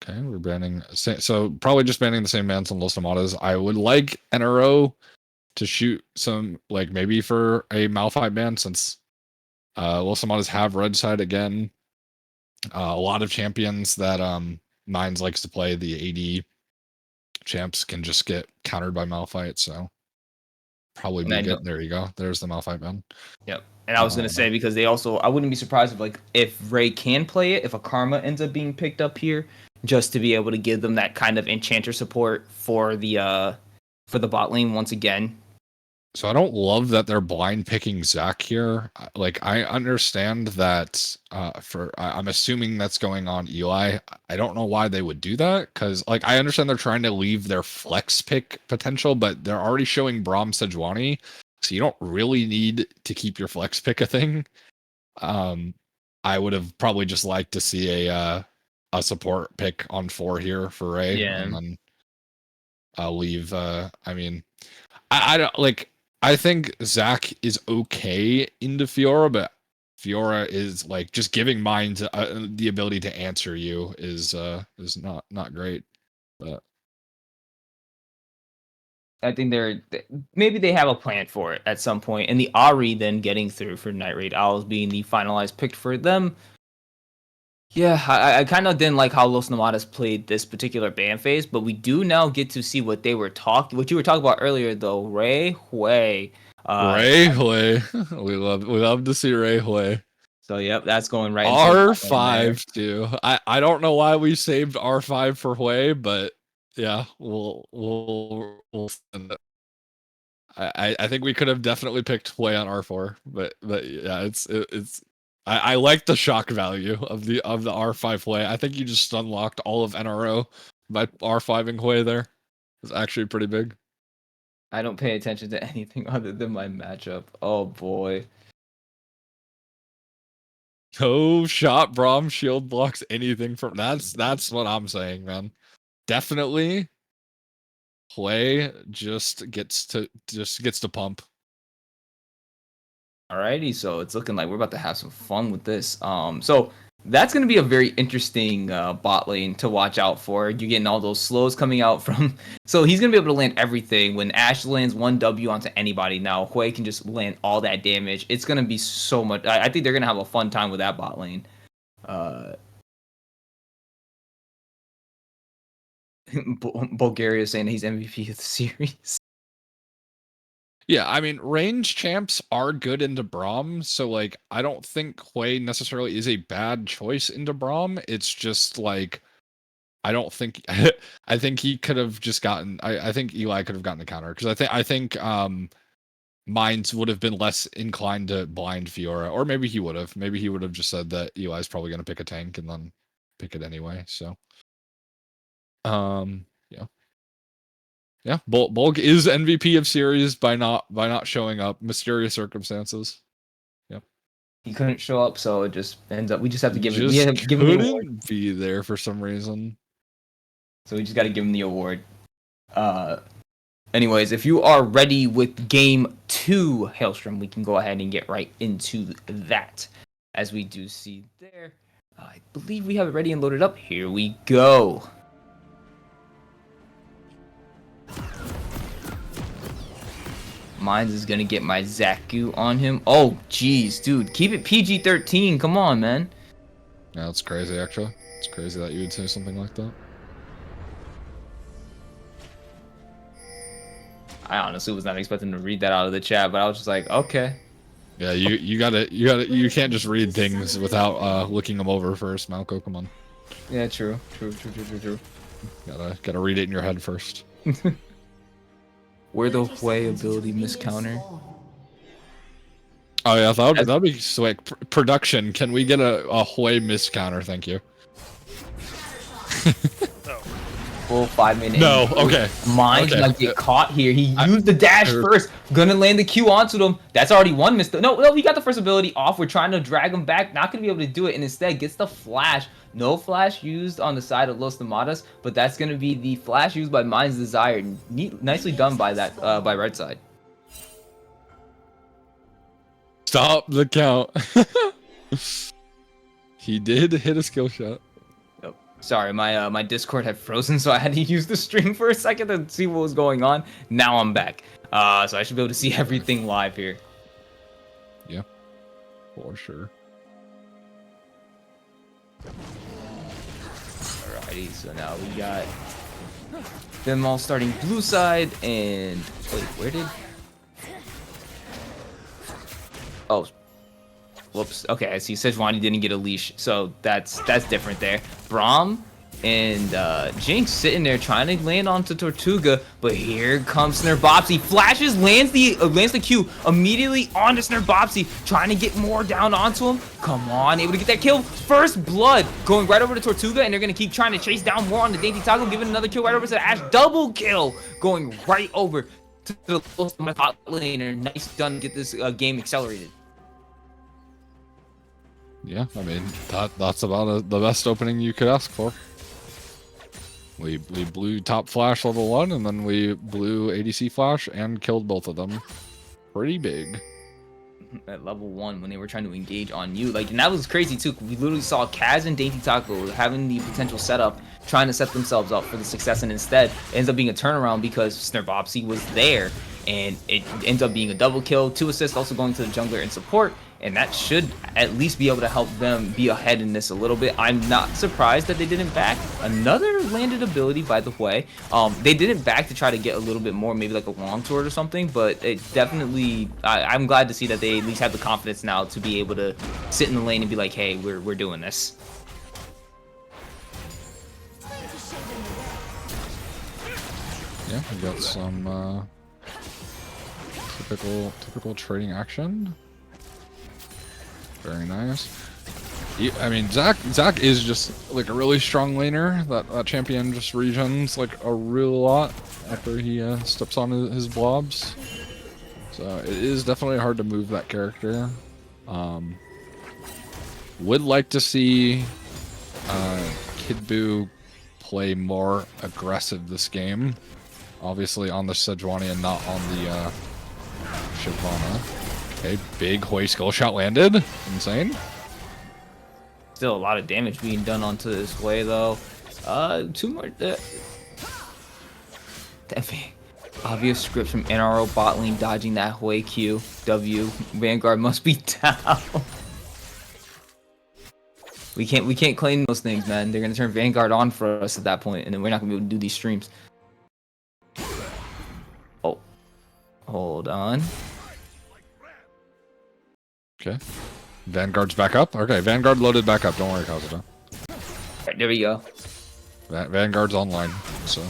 okay. We're banning, so probably just banning the same bans on Los Nomadas. I would like NRO to shoot some, like maybe for a Malphite ban, since Los Nomadas have red side again. A lot of champions that Mines likes to play, the AD champs, can just get countered by Malphite, so probably And be I know, good. There you go. There's the Malphite ban. yep. And I was gonna say because they also, I wouldn't be surprised if Ray can play it, if a Karma ends up being picked up here, just to be able to give them that kind of enchanter support for the bot lane once again. So I don't love that they're blind picking Zach here. Like I understand that I'm assuming that's going on Eli. I don't know why they would do that, because like I understand they're trying to leave their flex pick potential, but they're already showing Braum Sejuani, so you don't really need to keep your flex pick a thing. I would have probably just liked to see a support pick on 4 here for Ray, Yeah. and then leave. I mean, I don't like. I think Zach is okay into Fiora, but Fiora is like just giving Mind the ability to answer you is not great. But I think maybe they have a plan for it at some point, and the Ari then getting through for Night Raid Owls being the finalized pick for them. Yeah, I kind of didn't like how Los Nomadas played this particular ban phase, but we do now get to see what you were talking about earlier, though. Ray Hui. Ray Hui, we love to see Ray Hui. So yep, that's going right into the bot lane there. R5 too. I don't know why we saved R5 for Hui, but yeah, we'll send it. I think we could have definitely picked Hui on R4, but yeah, it's I like the shock value of the R5 Hui. I think you just unlocked all of NRO by R5ing Hui there. It's actually pretty big. I don't pay attention to anything other than my matchup. Oh boy. No shot Braum shield blocks anything from that's what I'm saying, man. Definitely Hui just gets to pump. Alrighty, so it's looking like we're about to have some fun with this. So that's going to be a very interesting bot lane to watch out for. You're getting all those slows coming out from. So he's going to be able to land everything. When Ashe lands 1W onto anybody now, Hui can just land all that damage. It's going to be so much. I think they're going to have a fun time with that bot lane. Bulgaria saying he's MVP of the series. Yeah, I mean, range champs are good into Braum, so like I don't think Hui necessarily is a bad choice into Braum. It's just like I don't think I think he could have just gotten I think Eli could have gotten the counter because I think Mines would have been less inclined to blind Fiora, or maybe he would have. Maybe he would have just said that Eli's probably gonna pick a tank and then pick it anyway. So yeah. Yeah, Bulk is MVP of series by not showing up. Mysterious circumstances. Yep. He couldn't show up, so it just ends up. We just have to He give it. just Give him the award. couldn't be there for some reason. So we just got to give him the award. Anyways, if you are ready with game 2, Hailstrom, we can go ahead and get right into that. As we do see there, I believe we have it ready and loaded up. Here we go. Mines is gonna get my Zaku on him. Oh, jeez, dude, keep it PG-13. Come on, man. Yeah, that's crazy. Actually, it's crazy that you would say something like that. I honestly was not expecting to read that out of the chat, but I was just like, okay. Yeah, you can't just read things without looking them over first, Malco. Come on. Yeah, true. Gotta read it in your head first. Where the Hui ability miscounter? Oh yeah, that'd be slick. Production, can we get a Hui miscounter? Thank you. Oh. Full 5-minute. No, okay. Mines Okay. might get caught here. He used the dash first. Gonna land the Q onto them. That's already one missed. No, he got the first ability off. We're trying to drag him back. Not gonna be able to do it. And instead gets the flash. No flash used on the side of Los Nomadas, but that's gonna be the flash used by Mines Desire. Nicely done by that by right side. Stop the count. He did hit a skill shot. Sorry, my Discord had frozen, so I had to use the stream for a second to see what was going on. Now I'm back. So I should be able to see everything live here. Yeah, for sure. Alrighty, so now we got them all starting blue side, and wait, where did? Oh, whoops. Okay, I see. Sejuani didn't get a leash, so that's different there. Braum and Jinx sitting there trying to land onto Tortuga, but here comes Snirbopsy. Flashes, lands the Q immediately onto Snirbopsy, trying to get more down onto him. Come on, able to get that kill. First blood going right over to Tortuga, and they're gonna keep trying to chase down more on the Dainty Taco, giving another kill right over to Ash. Double kill going right over to the top laner. Nice done to get this game accelerated. Yeah, I mean that's about the best opening you could ask for. We blew top flash level 1, and then we blew ADC flash and killed both of them. Pretty big. At level 1 when they were trying to engage on you, like, and that was crazy too. We literally saw Kaz and Dainty Taco having the potential setup, trying to set themselves up for the success, and instead it ends up being a turnaround because Snirbopsy was there, and it ends up being a double kill, 2 assists, also going to the jungler and support. And that should at least be able to help them be ahead in this a little bit. I'm not surprised that they didn't back. Another landed ability, by the way. They didn't back to try to get a little bit more, maybe like a long sword or something. But it definitely, I'm glad to see that they at least have the confidence now to be able to sit in the lane and be like, hey, we're doing this. Yeah, we got some typical trading action. Very nice. I mean, Zach is just like a really strong laner. That champion just regens like a real lot after he steps on his blobs. So it is definitely hard to move that character. Would like to see Kid Buu play more aggressive this game. Obviously on the Sejuani and not on the Shyvana. Okay, big Hui skull shot landed. Insane. Still a lot of damage being done onto this Hui though. 2 more. Obvious script from NRO bot lane dodging that Hui Q. W. Vanguard must be down. We can't claim those things, man. They're gonna turn Vanguard on for us at that point, and then we're not gonna be able to do these streams. Oh. Hold on. Okay. Vanguard's back up. Okay, Vanguard loaded back up. Don't worry, Kazuto. Right, there we go. Vanguard's online, so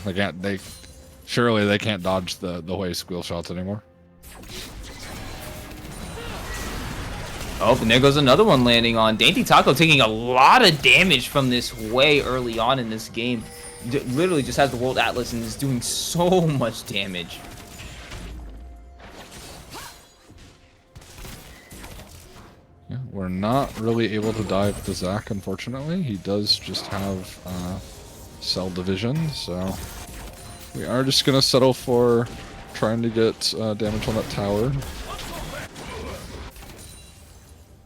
surely they can't dodge the way squeal shots anymore. Oh, and there goes another one landing on. Dainty Taco taking a lot of damage from this way early on in this game. Literally just has the World Atlas and is doing so much damage. Yeah, we're not really able to dive to Zac, unfortunately. He does just have cell division, so we are just gonna settle for trying to get damage on that tower.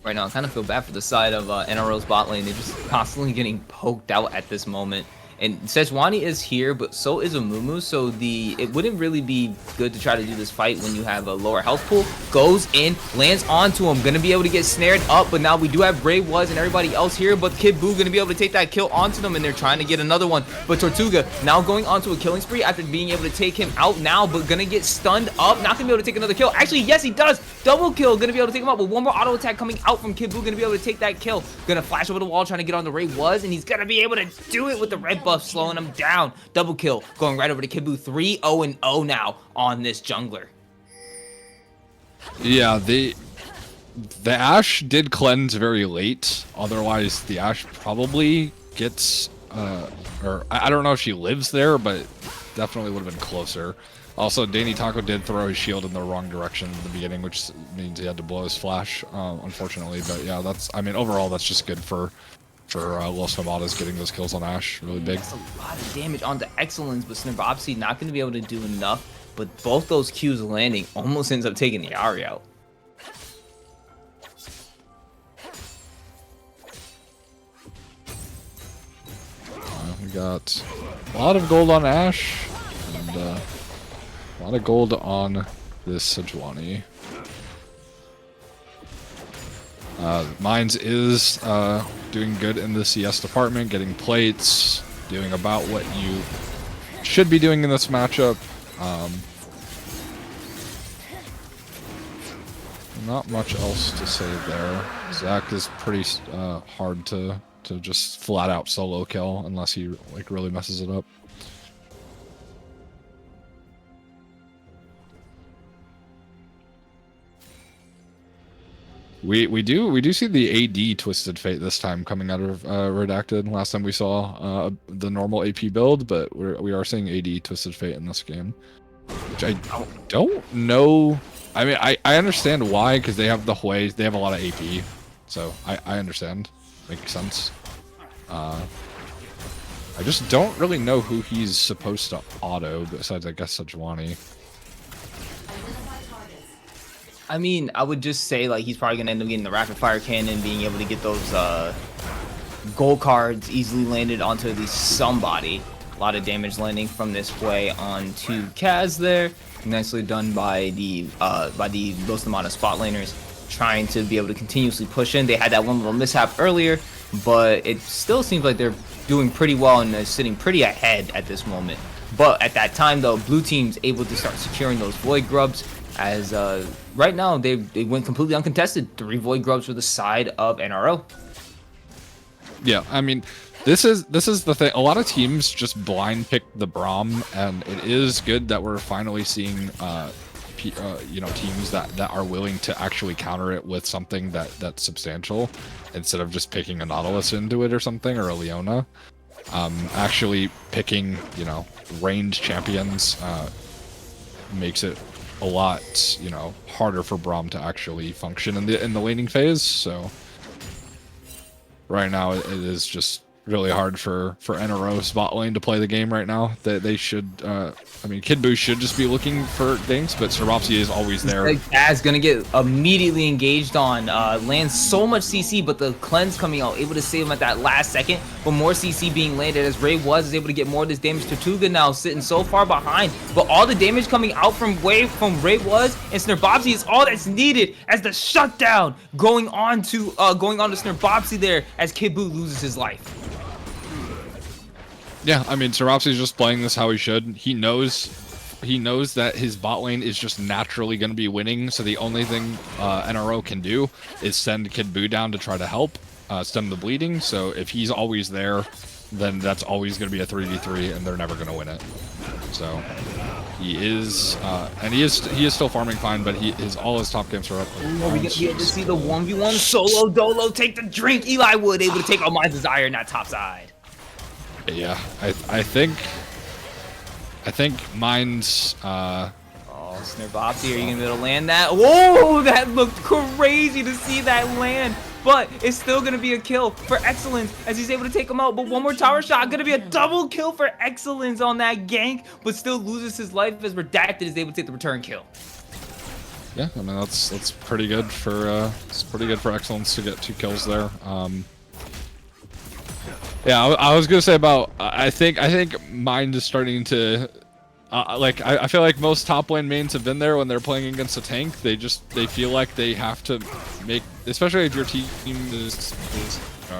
Right now, I kind of feel bad for the side of NRL's bot lane. They're just constantly getting poked out at this moment. And Sejuani is here, but so is Amumu, so it wouldn't really be good to try to do this fight when you have a lower health pool. Goes in, lands onto him, gonna be able to get snared up, but now we do have Brave Was and everybody else here, but Kid Buu gonna be able to take that kill onto them, and they're trying to get another one. But Tortuga now going onto a killing spree after being able to take him out now, but gonna get stunned up, not gonna be able to take another kill. Actually, yes, he does! Double kill, gonna be able to take him out, but one more auto attack coming out from Kid Buu, gonna be able to take that kill. Gonna flash over the wall, trying to get on the Ray Was, and he's gonna be able to do it with the red buff, slowing him down. Double kill, going right over to Kid Buu. 3-0-0 now on this jungler. Yeah, the Ashe did cleanse very late. Otherwise, the Ashe probably gets, or I don't know if she lives there, but definitely would have been closer. Also, Dainty Taco did throw his shield in the wrong direction in the beginning, which means he had to blow his flash, unfortunately. But yeah, overall, that's just good for Los Nomadas getting those kills on Ashe. Really big. That's a lot of damage onto Excellence, but Snirbopsy not going to be able to do enough. But both those Qs landing almost ends up taking the Ahri out. We got a lot of gold on Ashe, and a lot of gold on this Sejuani. Mines is doing good in the CS department, getting plates, doing about what you should be doing in this matchup. Not much else to say there. Zac is pretty hard to just flat out solo kill unless he like really messes it up. We do see the AD Twisted Fate this time coming out of Redacted. Last time we saw the normal AP build, but we are seeing AD Twisted Fate in this game, which I don't know. I mean, I understand why, because they have the Hui, they have a lot of AP, so I understand. Makes sense. I just don't really know who he's supposed to auto besides, I guess, Sejuani. I mean, I would just say, like, he's probably going to end up getting the rapid fire cannon, being able to get those gold cards easily landed onto at least somebody. A lot of damage landing from this way onto Kaz there. Nicely done by the Los Nomadas spot laners, trying to be able to continuously push in. They had that one little mishap earlier, but it still seems like they're doing pretty well and sitting pretty ahead at this moment. But at that time, though, blue team's able to start securing those void grubs, as right now they went completely uncontested. 3 void grubs for the side of NRO. Yeah, I mean, this is the thing. A lot of teams just blind pick the Braum, and it is good that we're finally seeing teams that are willing to actually counter it with something that's substantial, instead of just picking a Nautilus into it or something, or a Leona. Actually picking ranged champions makes it a lot harder for Braum to actually function in the laning phase. So right now it is just really hard for NRO bot lane to play the game right now. They should, I mean, Kid Buu should just be looking for things, but Snirbopsy is always there. Kaz gonna get immediately engaged on, lands so much CC, but the cleanse coming out, able to save him at that last second, but more CC being landed as Ray is able to get more of this damage. Tortuga now sitting so far behind, but all the damage coming out from Ray Was and Snirbopsy is all that's needed, as the shutdown going on to Snirbopsy there, as Kid Buu loses his life. Yeah, I mean, Snirbopsy's just playing this how he should. He knows he knows that his bot lane is just naturally going to be winning, so the only thing NRO can do is send Kid Buu down to try to help stem the bleeding. So if he's always there, then that's always going to be a 3v3, and they're never going to win it. So he is, and he is still farming fine, but all his top games are up. Oh, we get to see the 1v1 solo dolo take the drink. Eli Wood able to take out My Desire in that top side. Yeah, I think mine's. Oh, Snurbops, are you gonna be able to land that? Whoa, that looked crazy to see that land. But it's still gonna be a kill for Excellence as he's able to take him out. But one more tower shot, gonna be a double kill for Excellence on that gank, but still loses his life as Redacted is able to take the return kill. Yeah, I mean that's pretty good for Excellence to get 2 kills there. Yeah, I was gonna say about I think Mind is starting to like I feel like most top lane mains have been there when they're playing against a tank. They feel like they have to make, especially if your team is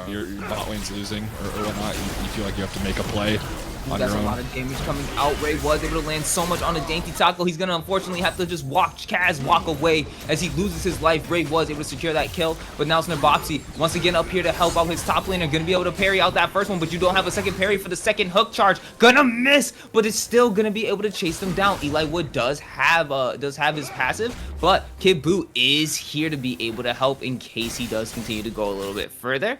your bot lane's losing or whatnot. You feel like you have to make a play. That's a lot of damage coming out. Ray was able to land so much on the Dainty Taco. He's going to unfortunately have to just watch Kaz walk away as he loses his life. Ray was able to secure that kill, but now Snurboxy once again up here to help out his top laner. Going to be able to parry out that first one, but you don't have a second parry for the second hook charge. Gonna miss, but it's still going to be able to chase them down. Eli Wood does have his passive, but Kid Buu is here to be able to help in case he does continue to go a little bit further.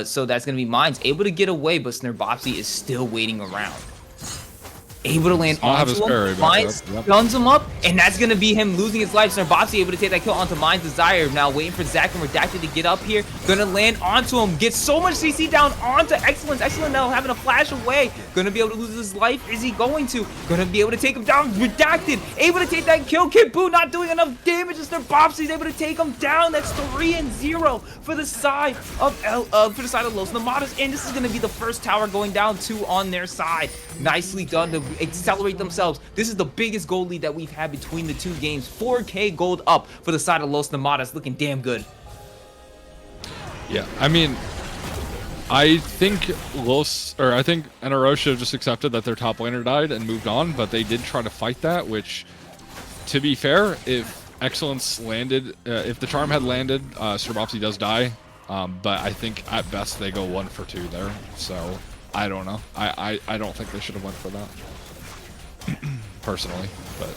So that's going to be Mines able to get away, but Snurboxy is still waiting around. Able to land onto him, Mines guns him up, and that's going to be him losing his life. Snurboxy able to take that kill onto Mind's Desire. Now waiting for Zach and Redacted to get up here. Gonna land onto him, get so much CC down onto Excellence. Excellence now having to flash away. Gonna be able to lose his life. Is he going to? Gonna be able to take him down. Redacted able to take that kill. Kid Buu not doing enough damage. Snurboxy's able to take him down. That's 3-0 for the side of Los Nomadas, and this is gonna be the first tower going down 2 on their side. Nicely done to accelerate themselves. This is the biggest gold lead that we've had between the 2 games. 4K gold up for the side of Los Nomadas, looking damn good. Yeah, I mean, I think NRO should have just accepted that their top laner died and moved on, but they did try to fight that, which, to be fair, if Excellence landed, if the charm had landed, Snurboxy does die, but I think at best they go 1 for 2 there, so I don't know. I don't think they should have went for that. Personally, but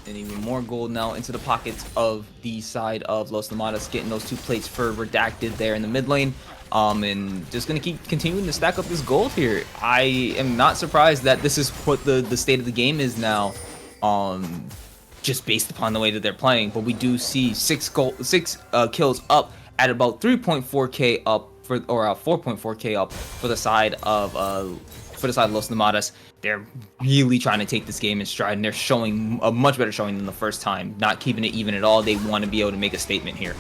and even more gold now into the pockets of the side of Los Nomadas, getting those 2 plates for Redacted there in the mid lane, and just gonna keep continuing to stack up this gold here. I am not surprised that this is what the state of the game is now, just based upon the way that they're playing. But we do see 6 kills up at about 3.4k up for, or 4.4k up for the side of Los Nomadas. They're really trying to take this game in stride, and they're showing a much better showing than the first time. Not keeping it even at all. They want to be able to make a statement here.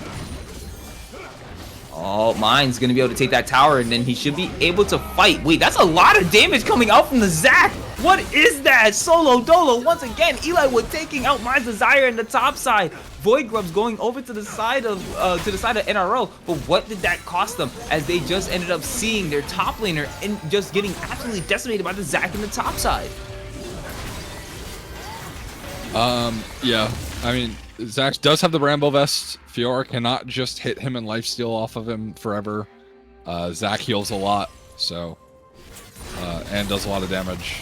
Oh, Mine's going to be able to take that tower, and then he should be able to fight. Wait, that's a lot of damage coming out from the Zac. What is that? Solo Dolo once again. Eli Wood taking out Mind's Desire in the top side. Void Grubs going over to the side of NRO. But what did that cost them? As they just ended up seeing their top laner and just getting absolutely decimated by the Zac in the top side. Yeah, I mean, Zac does have the Bramble Vest. Fiora cannot just hit him and lifesteal off of him forever. Zac heals a lot, so and does a lot of damage.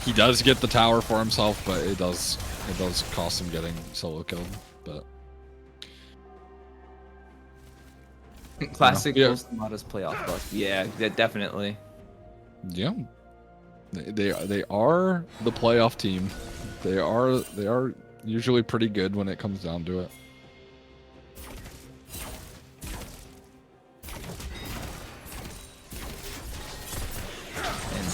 He does get the tower for himself, but it does cost him getting solo killed. But classic Los Nomadas playoff bust. Yeah, definitely. Yeah, they are the playoff team. They are usually pretty good when it comes down to it.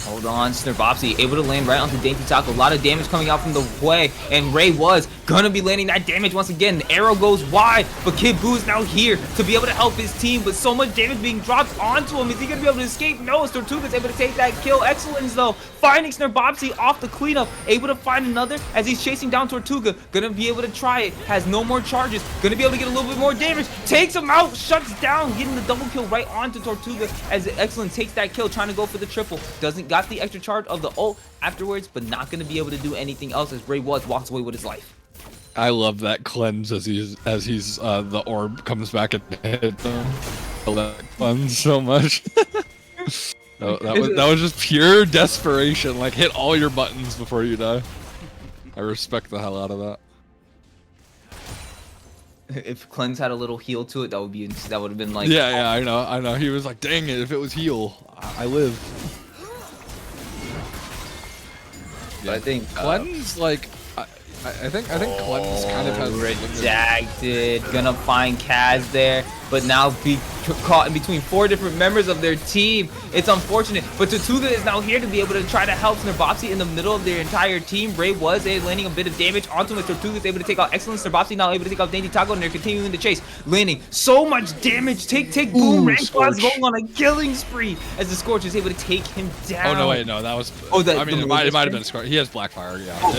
Hold on, Snurboxy able to land right onto Dainty Taco. A lot of damage coming out from the way, and Ray was gonna be landing that damage once again. The arrow goes wide, but Kid Buu is now here to be able to help his team, but so much damage being dropped onto him. Is he gonna be able to escape? No, Tortuga's able to take that kill. Excellence though, finding Snurboxy off the cleanup, able to find another as he's chasing down Tortuga. Gonna be able to try it, has no more charges, gonna be able to get a little bit more damage, takes him out, shuts down, getting the double kill right onto Tortuga as Excellence takes that kill, trying to go for the triple. Doesn't got the extra charge of the ult afterwards, but not going to be able to do anything else as Ray was walks away with his life. I love that cleanse as he's the orb comes back and hits him. I love that cleanse so much. that was just pure desperation. Like, hit all your buttons before you die. I respect the hell out of that. If Cleanse had a little heal to it, that would have been like. Yeah, I know. He was like, dang it, if it was heal, I live. Yeah, I think Cleanse, like, I think Cleanse kind of has redacted. Gonna find Kaz there, but now be caught in between 4 different members of their team. It's unfortunate, but Tortuga is now here to be able to try to help Snarbopsy in the middle of their entire team. Ray was landing a bit of damage onto him. Tortuga is able to take out Excellent. Snarbopsy now able to take out Dainty Taco, and they're continuing the chase, landing so much damage. Take boom. Ranquaz going on a killing spree as the Scorch is able to take him down. Oh no, wait, no, that was. I mean, it might have been a Scorch. He has Blackfire, yeah. Oh,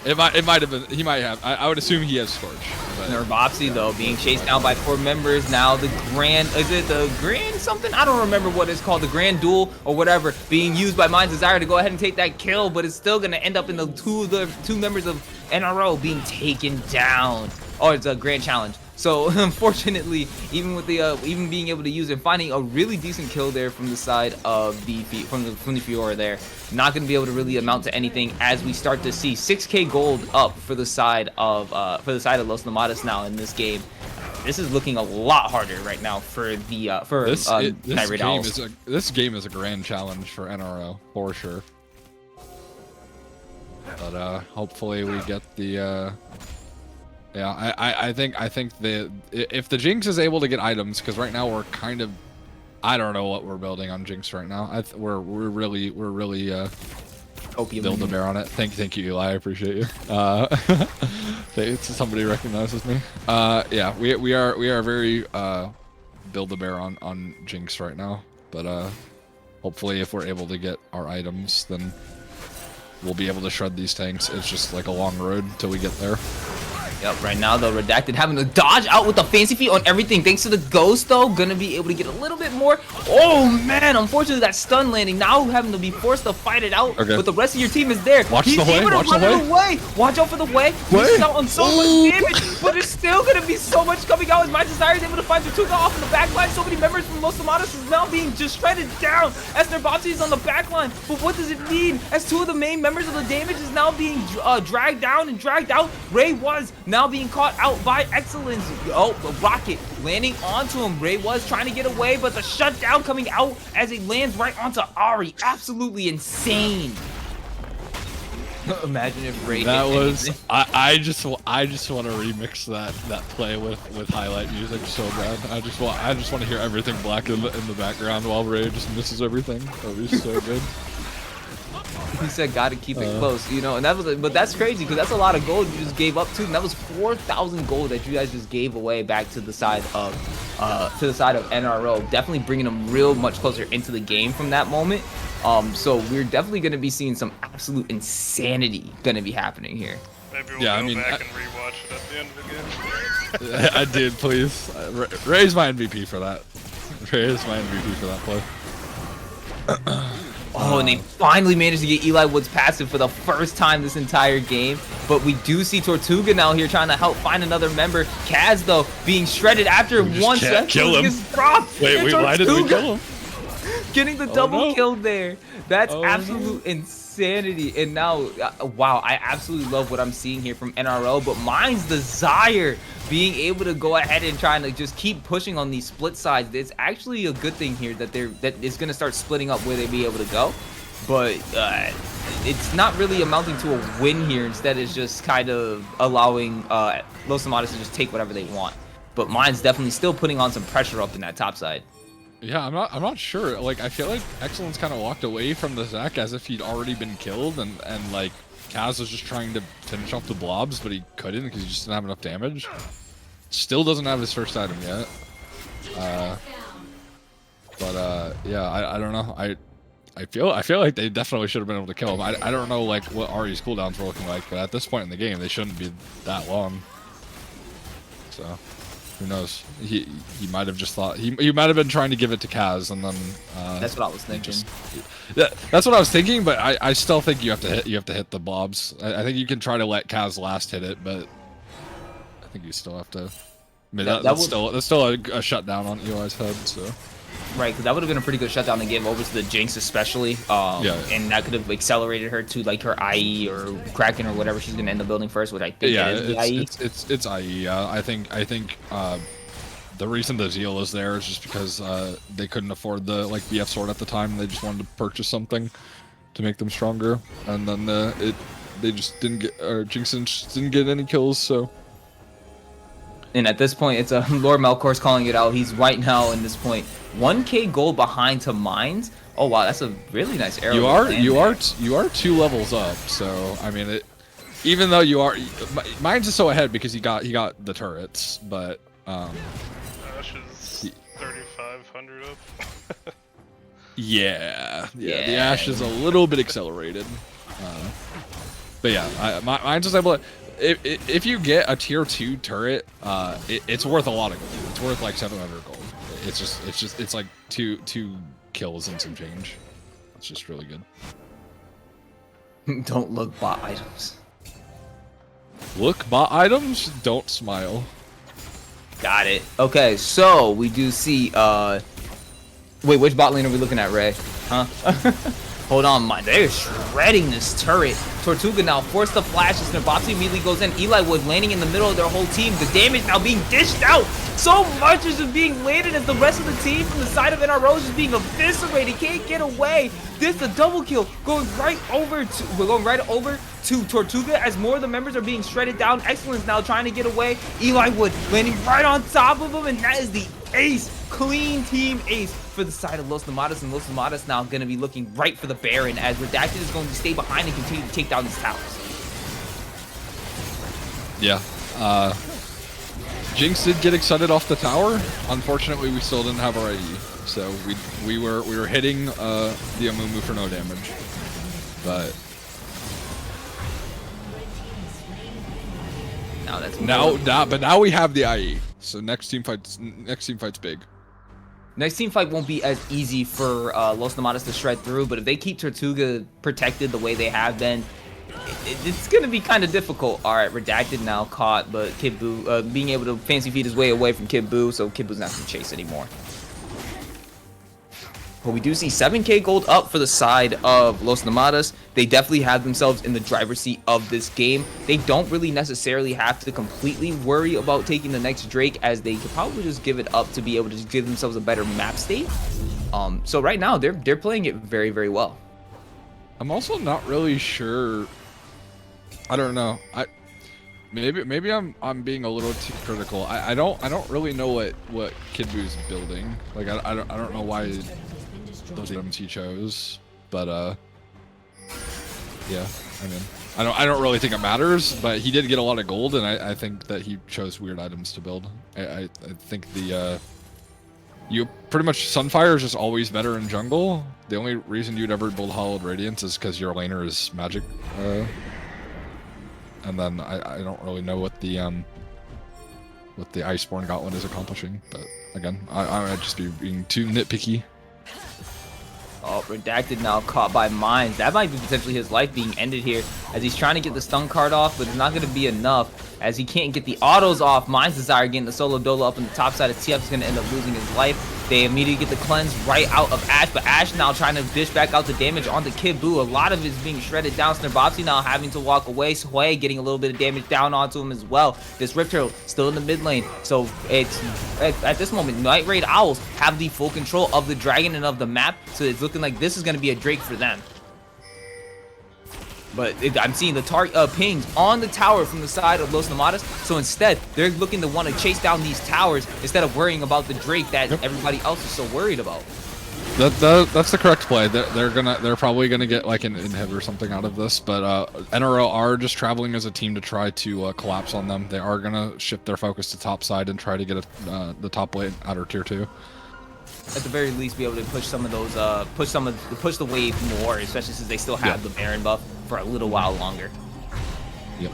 It might have been. He might have. I would assume he has Scorch. Snarbopsy though being chased down by 4 members. Now the Grand, is it the Grand something? I don't remember what it's called. The Grand Duel or whatever being used by Mind's Desire to go ahead and take that kill, but it's still gonna end up in the two members of NRO being taken down. Oh, it's a Grand Challenge. So unfortunately, even with the even being able to use it, finding a really decent kill there from the side of the from the Fiora there, not going to be able to really amount to anything as we start to see 6K gold up for the side of Los Nomadas now in this game. This is looking a lot harder right now for the this game is a grand challenge for NRO for sure. But hopefully we get the. Yeah, I think if the Jinx is able to get items, because right now we're kind of, I don't know what we're building on Jinx right now. We're really build a bear on it. Thank you, Eli. I appreciate you. Somebody recognizes me. Yeah, we are very build a bear on Jinx right now. But hopefully if we're able to get our items, then we'll be able to shred these tanks. It's just like a long road till we get there. Yep, right now though, Redacted having to dodge out with the fancy feet on everything. Thanks to the Ghost though, gonna be able to get a little bit more. Oh man, unfortunately that stun landing. Now having to be forced to fight it out, but the rest of your team is there. Watch the way. Watch out for the way. He's out on so much damage, but there's still gonna be so much coming out as My Desire is able to find Tortuga off in the backline. So many members from Los Nomadas is now being just shredded down as Snarbopsy is on the backline. But what does it mean? As 2 of the main members of the damage is now being dragged down and dragged out. Ray was now being caught out by Excellence. Oh, the rocket landing onto him. Ray was trying to get away, but the shutdown coming out as it lands right onto Ari. Absolutely insane. Imagine if Ray. That was. I just want to remix that play with highlight music so bad. I just want to hear everything black in the background while Ray just misses everything. That would be so good. He said, "Gotta keep it close," you know, and that was, but that's crazy because that's a lot of gold you just gave up too. And that was 4,000 gold that you guys just gave away back to the side of, NRO. Definitely bringing them real much closer into the game from that moment. So we're definitely going to be seeing some absolute insanity going to be happening here. Maybe we'll go back and rewatch it at the end of the game. I did, please. Ray's my MVP for that. Ray's my MVP for that play. Oh, and they finally managed to get Eli Wood's passive for the first time this entire game. But we do see Tortuga now here trying to help find another member. Kaz, though, being shredded after one second. Kill him. Wait, why did we kill him? Getting the double kill there. That's absolute insanity. And now, wow, I absolutely love what I'm seeing here from NRO. But Mind's Desire being able to go ahead and trying to just keep pushing on these split sides. It's actually a good thing here that it's going to start splitting up where they be able to go. But it's not really amounting to a win here. Instead, it's just kind of allowing Los Nomadas to just take whatever they want. But Mind's definitely still putting on some pressure up in that top side. Yeah, I'm not sure. Like, I feel like Excellence kind of walked away from the Zac as if he'd already been killed, and like Kaz was just trying to finish off the blobs, but he couldn't because he just didn't have enough damage. Still doesn't have his first item yet. Yeah, I don't know. I feel like they definitely should have been able to kill him. I don't know like what Ari's cooldowns were looking like, but at this point in the game, they shouldn't be that long. So. Who knows? He might have just thought he might have been trying to give it to Kaz, and then That's what I was thinking. That's what I was thinking, but I still think you have to hit the blobs. I think you can try to let Kaz last hit it, but I think you still have to. I mean, that's still a shutdown on Eli's head. So right, because that would have been a pretty good shutdown to give over to the Jinx, especially. And that could have accelerated her to like her IE or Kraken or whatever she's gonna end up building first, which I think is the IE. It's IE. I think the reason the Zeal is there is just because they couldn't afford the BF sword at the time. They just wanted to purchase something to make them stronger, and then they just didn't get Jinx didn't get any kills. So. And at this point, it's Lord Melkor's calling it out. He's right now in this point 1k gold behind to Mines. Oh wow, that's a really nice arrow. You are 2 levels up. So I mean, even though you are, Mines is so ahead because he got the turrets, but Ash is 3,500 up. yeah, the Ash is a little bit accelerated. But yeah, Mines is able to. If you get a tier 2 turret, it's worth a lot of gold. It's worth like 700 gold. It's like two kills and some change. It's just really good. Don't look bot items. Look bot items, don't smile. Got it. Okay, so we do see wait, which bot lane are we looking at, Ray? Huh? Hold on, they're shredding this turret. Tortuga now forced to flash. Snabopsy immediately goes in. Eli Wood landing in the middle of their whole team. The damage now being dished out. So much is just being landed as the rest of the team from the side of NRO is just being eviscerated. Can't get away. This is a double kill going right over to Tortuga as more of the members are being shredded down. Excellence now trying to get away. Eli Wood landing right on top of him, and that is the ace. Clean team ace for the side of Los Nomadas, and Los Nomadas now going to be looking right for the Baron as Redacted is going to stay behind and continue to take down these towers. Yeah. Jinx did get excited off the tower. Unfortunately, we still didn't have our IE, so we were hitting the Amumu for no damage. But now we have the IE. So next team fight's big. Next team fight won't be as easy for Los Nomadas to shred through, but if they keep Tortuga protected the way they have been, it's going to be kind of difficult. All right, Redacted now caught, but Kid Buu being able to fancy feed his way away from Kid Buu, so Kid Buu's not going to chase anymore. But we do see 7k gold up for the side of Los Nomadas. They definitely have themselves in the driver's seat of this game. They don't really necessarily have to completely worry about taking the next Drake, as they could probably just give it up to be able to just give themselves a better map state. So right now they're playing it very, very well. I'm also not really sure. I don't know. Maybe I'm being a little too critical. I don't really know what Kid Buu's building. Like I don't know why those items he chose, but yeah, I mean, I don't really think it matters, but he did get a lot of gold, and I think that he chose weird items to build. I think you pretty much Sunfire is just always better in jungle. The only reason you'd ever build Hallowed Radiance is because your laner is magic, and then I don't really know what the Iceborne Gauntlet is accomplishing, but again, I might just be being too nitpicky. Oh, Redacted now caught by Mines. That might be potentially his life being ended here, as he's trying to get the stun card off, but it's not going to be enough, as he can't get the autos off. Mines Desire getting the solo dolo up on the top side of TF is going to end up losing his life. They immediately get the cleanse right out of Ash, but Ash now trying to dish back out the damage onto Kid Buu. A lot of it is being shredded down. Snabopsy now having to walk away. Sway getting a little bit of damage down onto him as well. This Rift Turtle still in the mid lane. So it's at this moment, Night Raid Owls have the full control of the dragon and of the map. So it's looking like this is going to be a Drake for them. But I'm seeing the pings on the tower from the side of Los Nomadas. So instead, they're looking to want to chase down these towers instead of worrying about the Drake that everybody else is so worried about. That's the correct play. They're probably gonna get like an inhib or something out of this. But NRO are just traveling as a team to try to collapse on them. They are gonna shift their focus to top side and try to get the top lane outer tier 2. At the very least, be able to push some of those, push the wave more, especially since they still have the Baron buff for a little while longer. Yep.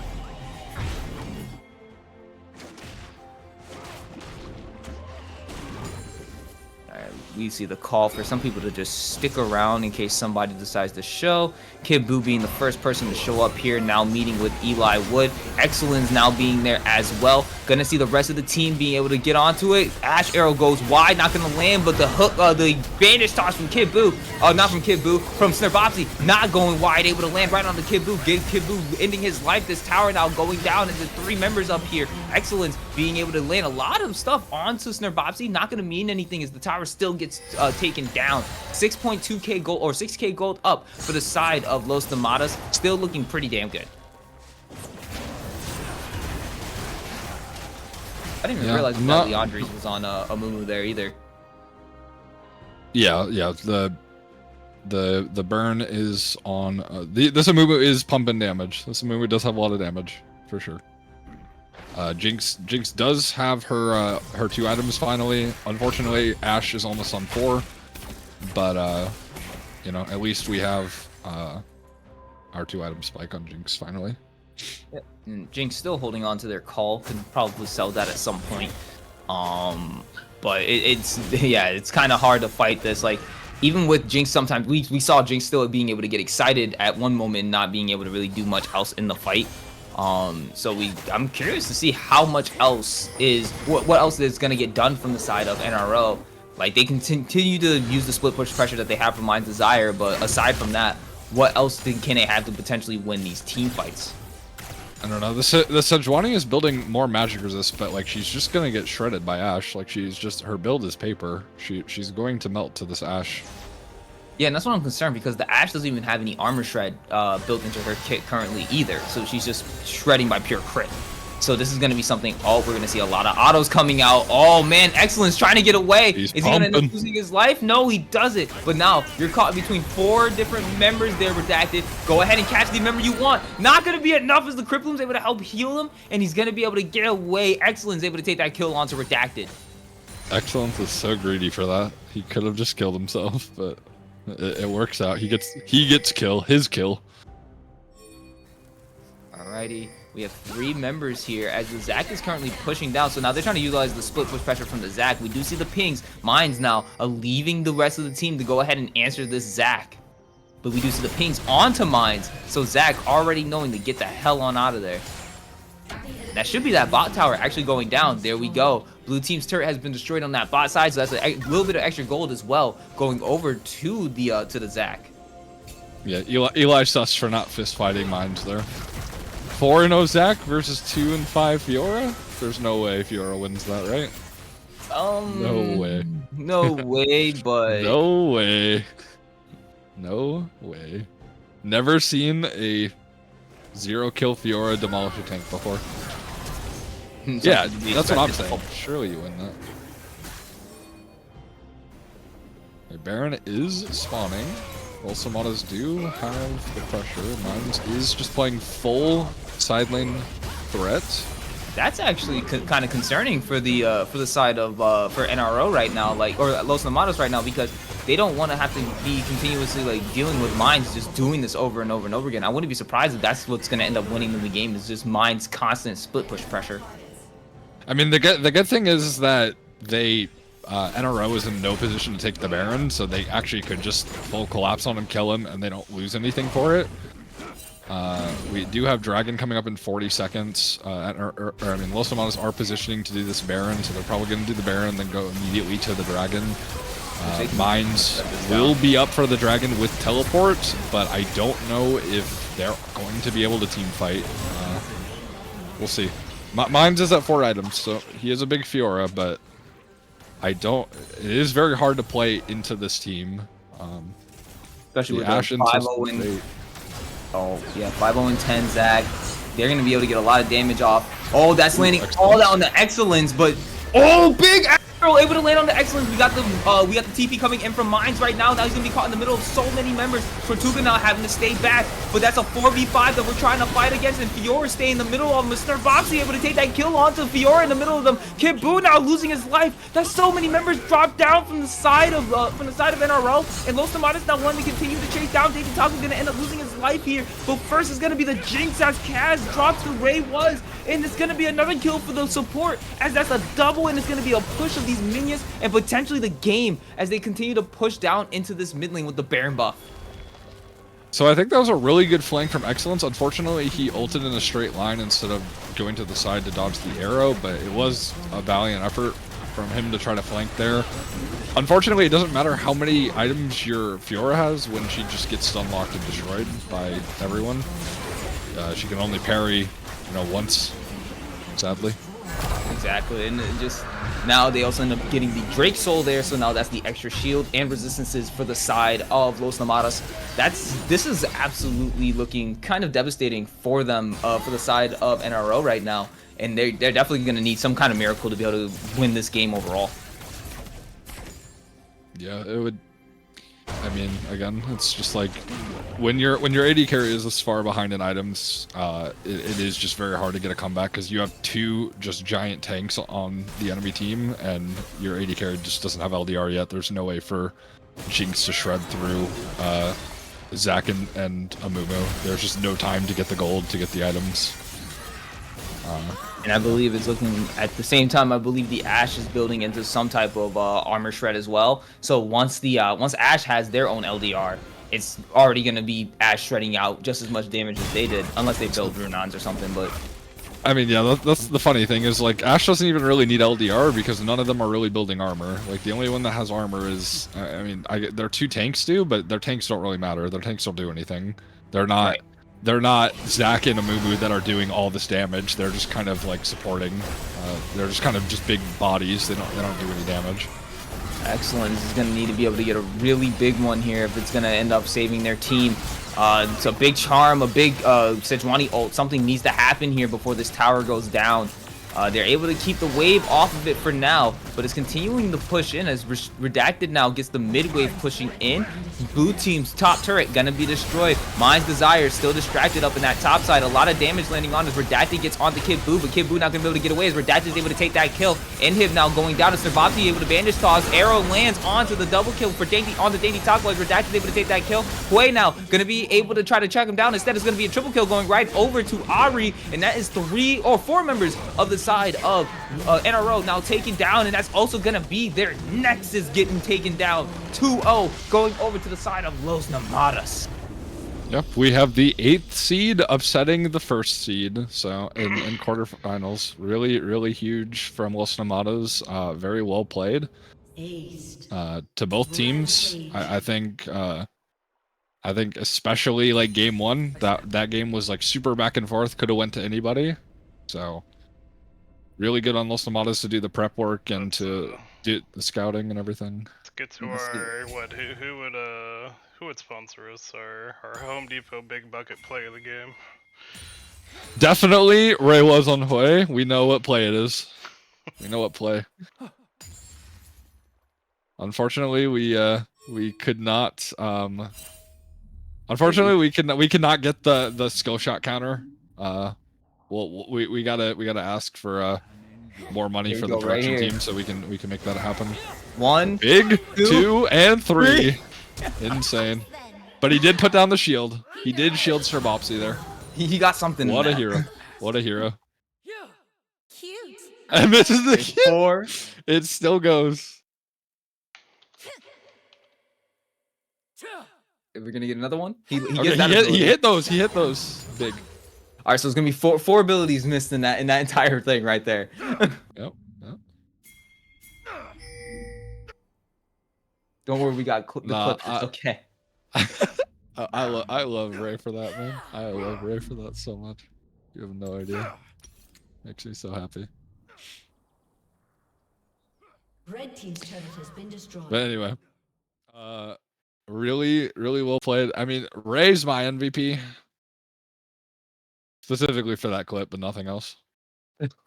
we see the call for some people to just stick around in case somebody decides to show. Kid Buu being the first person to show up here, now meeting with Eli Wood. Excellence now being there as well. Gonna see the rest of the team being able to get onto it. Ash arrow goes wide, not gonna land, but the hook, the bandage toss from Kid Buu, not from Kid Buu, from Snirbopsy, not going wide, able to land right on the Kid Buu. Kid Buu ending his life. This tower now going down into 3 members up here. Excellence being able to land a lot of stuff onto Snirbopsy. Not gonna mean anything as the tower still gets taken down. 6.2k gold or 6k gold up for the side of Los Nomadas. Still looking pretty damn good. I didn't even realize that Leandres was on Amumu there either. Yeah. The burn is on. This Amumu is pumping damage. This Amumu does have a lot of damage for sure. Jinx does have her 2 items finally. Unfortunately, Ashe is almost on 4, but you know, at least we have our 2 item spike on Jinx finally. Yep. And Jinx still holding on to their call. Could probably sell that at some point. But it's kind of hard to fight this. Like, even with Jinx, sometimes we saw Jinx still being able to get excited at one moment, not being able to really do much else in the fight. So I'm curious to see how much else is what else is gonna get done from the side of NRO. Like, they continue to use the split push pressure that they have from Mind's Desire, but aside from that, what else can they have to potentially win these team fights? I don't know. The Sejuani is building more magic resist, but like, she's just gonna get shredded by Ashe. Like, her build is paper. She's going to melt to this Ashe. Yeah, and that's what I'm concerned, because the Ashe doesn't even have any armor shred built into her kit currently either. So she's just shredding by pure crit. So this is going to be something, we're going to see a lot of autos coming out. Oh man, Excellence trying to get away. Is he going to end up losing his life? No, he doesn't. But now you're caught between 4 different members there, Redacted. Go ahead and catch the member you want. Not going to be enough as the Cripple's able to help heal him, and he's going to be able to get away. Excellence able to take that kill onto Redacted. Excellence is so greedy for that. He could have just killed himself, but it works out. He gets his kill. Alrighty. We have 3 members here as the Zac is currently pushing down. So now they're trying to utilize the split push pressure from the Zac. We do see the pings. Minds now leaving the rest of the team to go ahead and answer this Zac. But we do see the pings onto Minds. So Zac already knowing to get the hell on out of there. That should be that bot tower actually going down. There we go. Blue team's turret has been destroyed on that bot side. So that's a little bit of extra gold as well going over to the Zac. Yeah, Eli sus for not fist fighting Minds there. 4-0 Zac versus 2-5 Fiora? There's no way Fiora wins that, right? No way. No way, but... No way. No way. Never seen a 0-kill Fiora demolish a tank before. Yeah, that's what I'm saying. Surely you win that. Okay, Baron is spawning. Well, some Nomadas do have the pressure. Mines is just playing full side lane threat. That's actually kind of concerning for the side of for NRO right now, like, or Los Nomadas right now, because they don't want to have to be continuously like dealing with Mines just doing this over and over and over again. I wouldn't be surprised if that's what's going to end up winning them the game, is just Mines' constant split push pressure. I mean, the good thing is that they NRO is in no position to take the Baron, so they actually could just full collapse on him, kill him, and they don't lose anything for it. We do have Dragon coming up in 40 seconds. I mean, Los Nomadas are positioning to do this Baron, so they're probably going to do the Baron, then go immediately to the Dragon. Mines will be up for the Dragon with teleport, but I don't know if they're going to be able to team fight. We'll see. Mines is at 4 items, so he is a big Fiora, but it is very hard to play into this team. Especially with Ashe 5-0 Oh, yeah, 5-0-10 Zac. They're going to be able to get a lot of damage off. Oh, that's landing all that on the Excellence, but... Oh, big arrow able to land on the Excellence. We got the TP coming in from Mines right now. Now he's going to be caught in the middle of so many members. Tortuga now having to stay back, but that's a 4v5 that we're trying to fight against, and Fiora stay in the middle of them. Mr. Boxy able to take that kill onto Fiora in the middle of them. Kid Buu now losing his life. That's so many members dropped down from the side of NRL, and Los Nomadas now wanting to continue to chase down. David Taco's going to end up losing his life here. But first it's going to be the Jinx as Kaz drops the Ray was. And it's going to be another kill for the support as that's a double, and it's going to be a push of these minions and potentially the game as they continue to push down into this mid lane with the Baron buff. So I think that was a really good flank from Excellence. Unfortunately, he ulted in a straight line instead of going to the side to dodge the arrow, but it was a valiant effort from him to try to flank there. Unfortunately, it doesn't matter how many items your Fiora has when she just gets stun locked and destroyed by everyone. She can only parry, once, sadly. Exactly, and just now they also end up getting the Drake Soul there, so now that's the extra shield and resistances for the side of Los Nomadas. This is absolutely looking kind of devastating for them, for the side of NRO right now, and they're definitely going to need some kind of miracle to be able to win this game overall. Yeah, it would. I mean, again, it's just like when your AD carry is this far behind in items, it is just very hard to get a comeback because you have two just giant tanks on the enemy team, and your AD carry just doesn't have LDR yet. There's no way for Jinx to shred through Zac and Amumu. There's just no time to get the gold, to get the items. And I believe it's looking at the same time. I believe the Ashe is building into some type of armor shred as well. So once Ashe has their own LDR, it's already going to be Ashe shredding out just as much damage as they did, unless they build Runons or something. But I mean, yeah, that's the funny thing is like Ashe doesn't even really need LDR because none of them are really building armor. Like the only one that has armor is, I mean, their two tanks do, but their tanks don't really matter. Their tanks don't do anything. They're not. Right. They're not Zac and Amumu that are doing all this damage. They're just kind of like supporting. They're just kind of just big bodies. They don't do any damage. Excellent. This is going to need to be able to get a really big one here if it's going to end up saving their team. It's a big charm, a big Sejuani ult. Something needs to happen here before this tower goes down. They're able to keep the wave off of it for now, but it's continuing to push in as Redacted now gets the mid wave pushing in. Blue team's top turret gonna be destroyed. Mind's Desire still distracted up in that top side. A lot of damage landing on as Redacted gets onto Kid Buu, but Kid Buu not gonna be able to get away as Redacted is able to take that kill. Inhib now going down to Servati, able to bandage toss. Arrow lands onto the double kill for Dainty on the Dainty top line. Redacted able to take that kill. Hui now gonna be able to try to track him down. Instead, it's gonna be a triple kill going right over to Ari, and that is 3 or 4 members of the side of NRO now taken down, and that's also gonna be their Nexus getting taken down 2-0, going over to the side of Los Nomadas. Yep, we have the 8th seed upsetting the 1st seed, so in quarterfinals, really huge from Los Nomadas. Very well played to both teams. I think especially like game 1, that game was like super back and forth, could have went to anybody. So really good on Los Nomadas to do the prep work and to do the scouting and everything. Let's get to our who would sponsor us? Our Home Depot big bucket play of the game. Definitely Ray was on Hui. We know what play it is. We know what play. Unfortunately, we could not. Unfortunately, we could not get the skill shot counter. Well, we gotta ask for more money for the production team so we can make that happen. 1, big 2, and 3. Insane. But he did put down the shield. He did shield Sir Bopsy there. He got something. What a hero! What a hero! Cute. And misses the kill. 4. It still goes. We're gonna get another one. He hit those. He hit those big. All right, so it's gonna be four abilities missed in that entire thing right there. Yep. Don't worry, we got the clip. It's okay. I love Ray for that, man. I love Ray for that so much. You have no idea. Makes me so happy. Red team's turret has been destroyed. But anyway, really well played. I mean, Ray's my MVP. Specifically for that clip, but nothing else.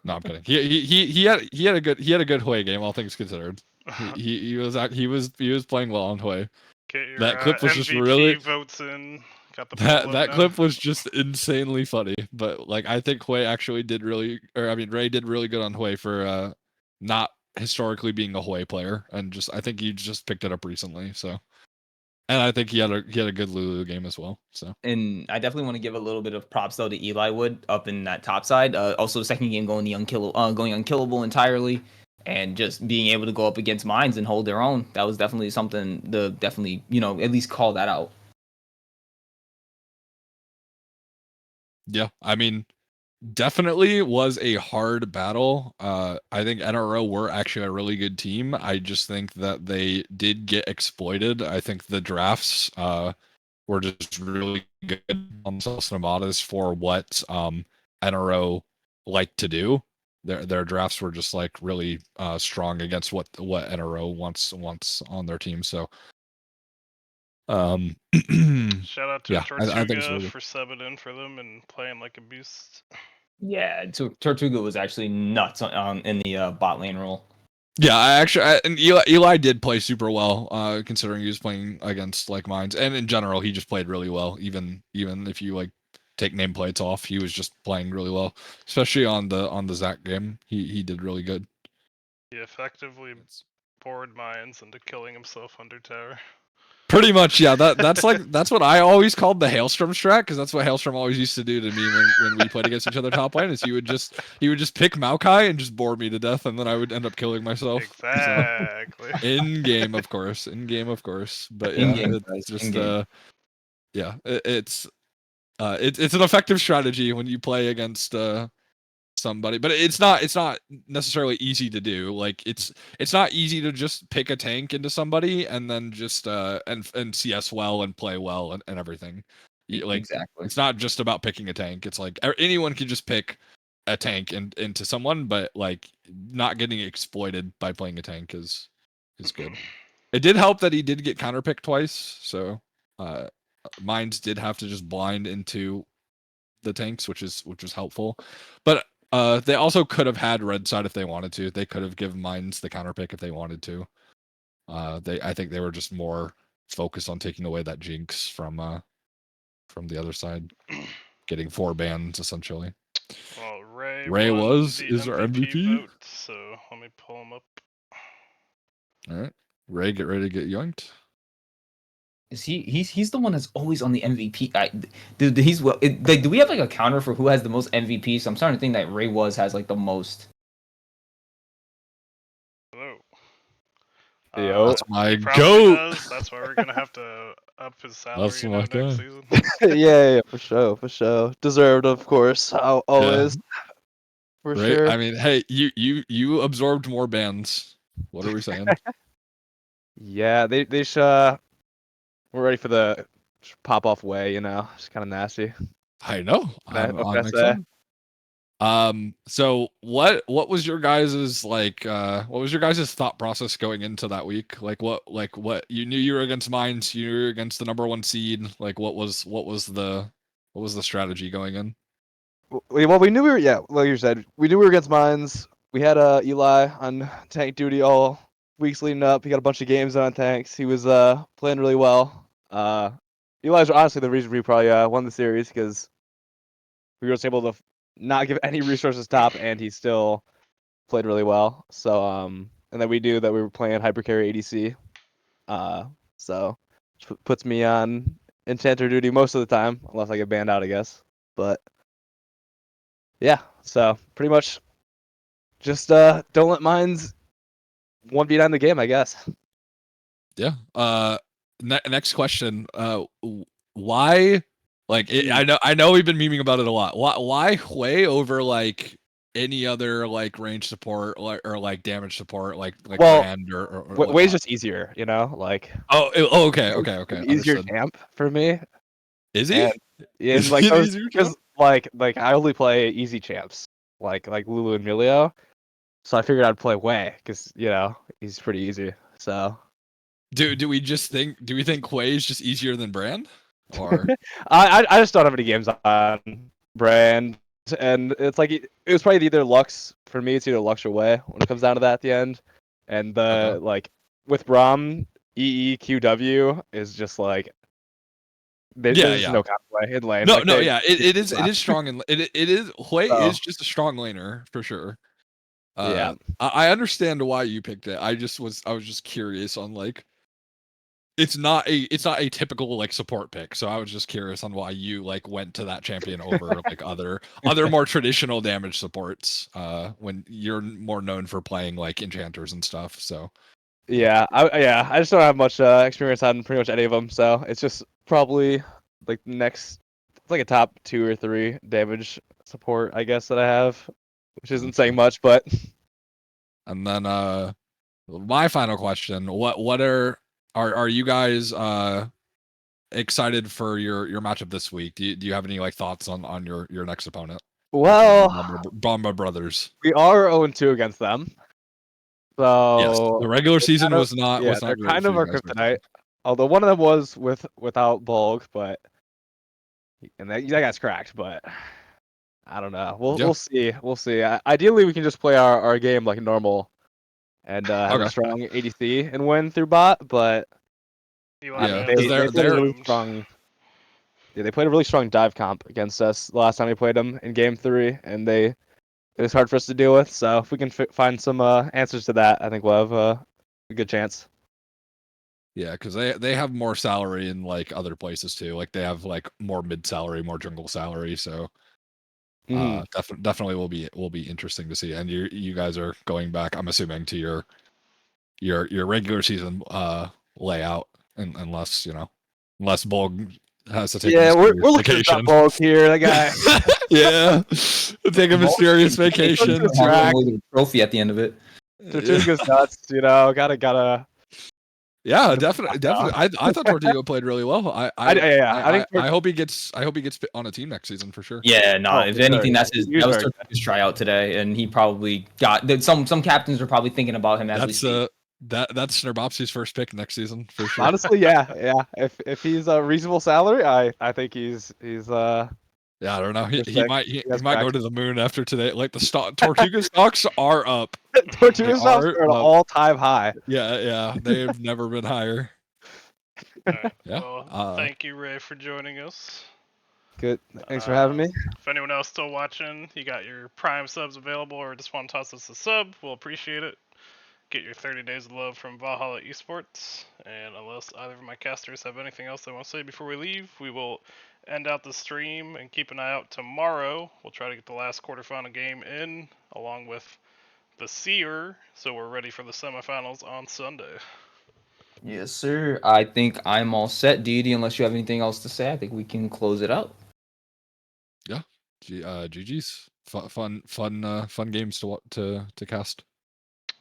No, I'm kidding. He had a good Hui game, all things considered. He was playing well on Hui. That clip was MVP just really votes in. Got the that clip was just insanely funny. But like I think Ray did really good on Hui for not historically being a Hui player, and I think he just picked it up recently. So And I think he had a good Lulu game as well. So And I definitely want to give a little bit of props though to Eli Wood up in that top side. Also, second game going going unkillable entirely, and just being able to go up against mines and hold their own. That was definitely something to definitely at least call that out. yeah, I mean, definitely was a hard battle. I think NRO were actually a really good team. I just think that they did get exploited. I think the drafts were just really good on Nomadas for what NRO like to do. Their drafts were just like really strong against what NRO wants on their team. So Shout out to yeah, I think it's Tortuga really good. for subbing in for them and playing like a beast. Yeah, Tortuga was actually nuts in the bot lane role. Yeah, and Eli did play super well, considering he was playing against like mines, and in general he just played really well. Even if you like take nameplates off, he was just playing really well, especially on the Zac game. He did really good. He effectively bored mines into killing himself under tower. Pretty much, yeah. That's what I always called the Hailstorm strat, because that's what Hailstorm always used to do to me when we played against each other top lane. Is he would just pick Maokai and just bore me to death, and then I would end up killing myself. So. Exactly. In game, of course. But In yeah, game, it's guys, just in game. yeah, it's an effective strategy when you play against somebody, but it's not necessarily easy to do. Like it's not easy to just pick a tank into somebody and then just and CS well and play well and everything. Like Exactly. it's not just about picking a tank. It's like anyone can just pick a tank into someone, but like not getting exploited by playing a tank is good. It did help that he did get counterpicked twice, so mines did have to just blind into the tanks, which is helpful. But they also could have had red side if they wanted to. They could have given mines the counterpick if they wanted to. I think they were just more focused on taking away that jinx from the other side, getting 4 bans essentially. Well, Ray Ray won is the our MVP MVP. vote, so let me pull him up. All right, Ray, get ready to get yoinked. Is he's the one that's always on the MVP? Dude, he's well. Like, do we have like a counter for who has the most MVPs? So I'm starting to think that Ray has like the most. Hello. Yo. That's my He probably goat. does. That's why we're gonna have to up his That's salary, my next guy. season. Yeah, for sure. Deserved, of course. Always, for Right? sure. I mean, hey, you absorbed more bans. What are we saying? Yeah, they should. We're ready for the pop off way. It's kind of nasty. I know. What can I I'm say? excited. So what was your guys's what was your guys's thought process going into that week? Like what you knew you were against mines, you were against the #1 seed. Like what was the strategy going in? Well, we knew we were. Yeah, like you said, we knew we were against mines. We had Eli on tank duty all weeks leading up. He got a bunch of games on tanks. He was playing really well. Eli's honestly the reason we probably won the series, because we were just able to not give any resources top, and he still played really well. So and then we knew that we were playing hypercarry ADC. So puts me on enchanter duty most of the time, unless I get banned out, I guess. But yeah, so pretty much just don't let mines 1v9 the game, I guess. Yeah. Next question. Why? Like I know we've been memeing about it a lot. Why Hui over like any other like range support or like damage support like Well, Brand or Way's whatnot? just easier, like. Okay. An easier Understood. champ for me, Is he? and Is like he an those, easier because champ? like I only play easy champs, like Lulu and Milio. So I figured I'd play Way, because he's pretty easy. So Do we think Hui is just easier than Brand? Or I just don't have any games on Brand, and it's like it was probably either Lux for me. It's either Lux or Way when it comes down to that at the end. And Okay. like with Braum, EEQW is just like there's Yeah. no counterplay in lane. No, Like yeah, it is strong and it is Hui so, is just a strong laner for sure. yeah. I understand why you picked it. I was just curious on like it's not a typical like support pick. So I was just curious on why you like went to that champion over like other more traditional damage supports. When you're more known for playing like enchanters and stuff. So I just don't have much experience on pretty much any of them, so it's just probably like next, it's like a top 2 or 3 damage support, I guess, that I have, which isn't saying much, but and then my final question: what are you guys excited for your matchup this week? Do you have any like thoughts on your next opponent? well, Bomba Brothers. we are 0-2 against them, Yes, so the regular season kind of, was not yeah, was they're not great kind for of you our guys. kryptonite. Although one of them was without bulk, but and that guy's cracked, but I don't know. Yeah. We'll see. We'll see. Ideally, we can just play our game like normal and have a Okay. strong ADC and win through bot. But Eli Yeah, Man's they they're played a really doomed. strong. Yeah, they played a really strong dive comp against us the last time we played them in game 3, and it was hard for us to deal with. So if we can find some answers to that, I think we'll have a good chance. Yeah, because they have more salary in like other places too. Like they have like more mid salary, more jungle salary. So Mhm. definitely will be interesting to see. And you guys are going back, I'm assuming, to your regular season layout, unless unless Bolg has to take a Yeah, we're mysterious looking to stop vacation. bulk here. That guy. Yeah, take a mysterious Took vacation. the track. With a trophy at the end of it. Tortuga's nuts. Gotta. Yeah, Get him definitely, back definitely. I thought Tortuga played really well. I think I hope he gets on a team next season for sure. Yeah, no. Oh, If for sure, anything, yeah. that He was was very his tryout today, and he probably got some captains are probably thinking about him as we That's speak. that's Snerbopsy's first pick next season for sure. honestly, yeah. If he's a reasonable salary, I think he's Yeah, I don't know. He respect. might He he has might go cracked. to the moon after today. Like the Tortuga stocks are up. Tortuga They stocks are are at an up. all-time high. Yeah. They've never been higher. Alright, Yeah. well, thank you, Ray, for joining us. Good. Thanks for having me. If anyone else still watching, you got your Prime subs available or just want to toss us a sub, we'll appreciate it. Get your 30 days of love from Valhalla Esports. And unless either of my casters have anything else they want to say before we leave, we will end out the stream and keep an eye out tomorrow. We'll try to get the last quarterfinal game in, along with the Seer, so we're ready for the semifinals on Sunday. Yes, sir. I think I'm all set, Deity. Unless you have anything else to say, I think we can close it out. Yeah. GG's. Fun games to cast.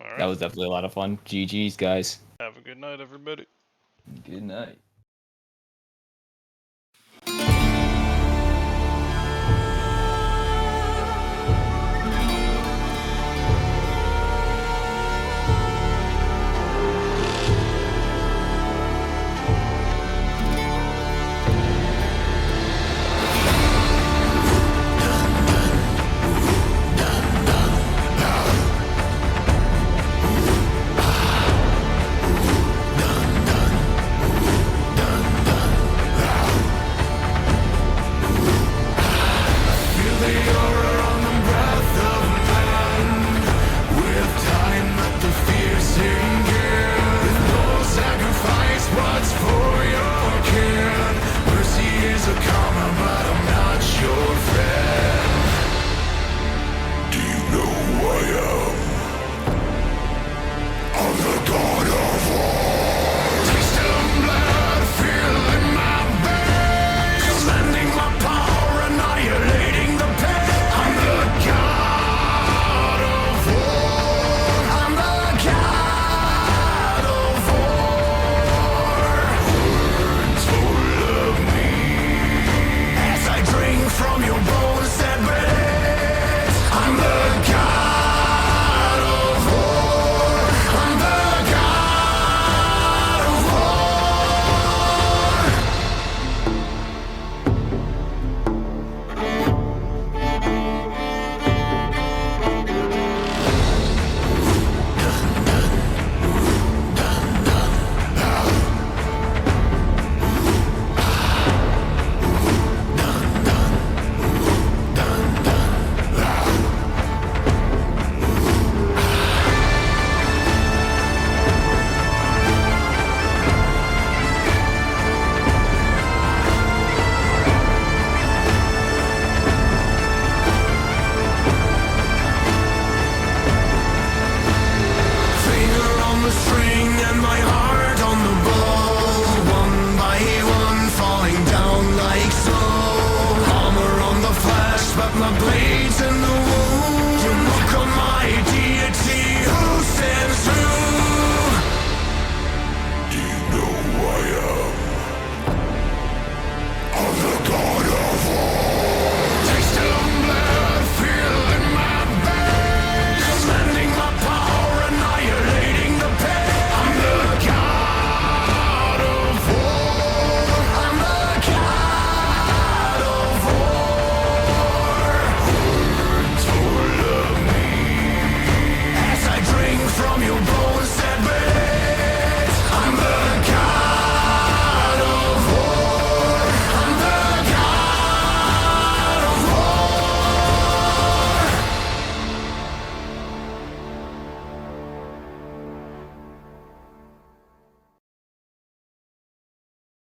All right. That was definitely a lot of fun. GG's, guys. Have a good night, everybody. Good night.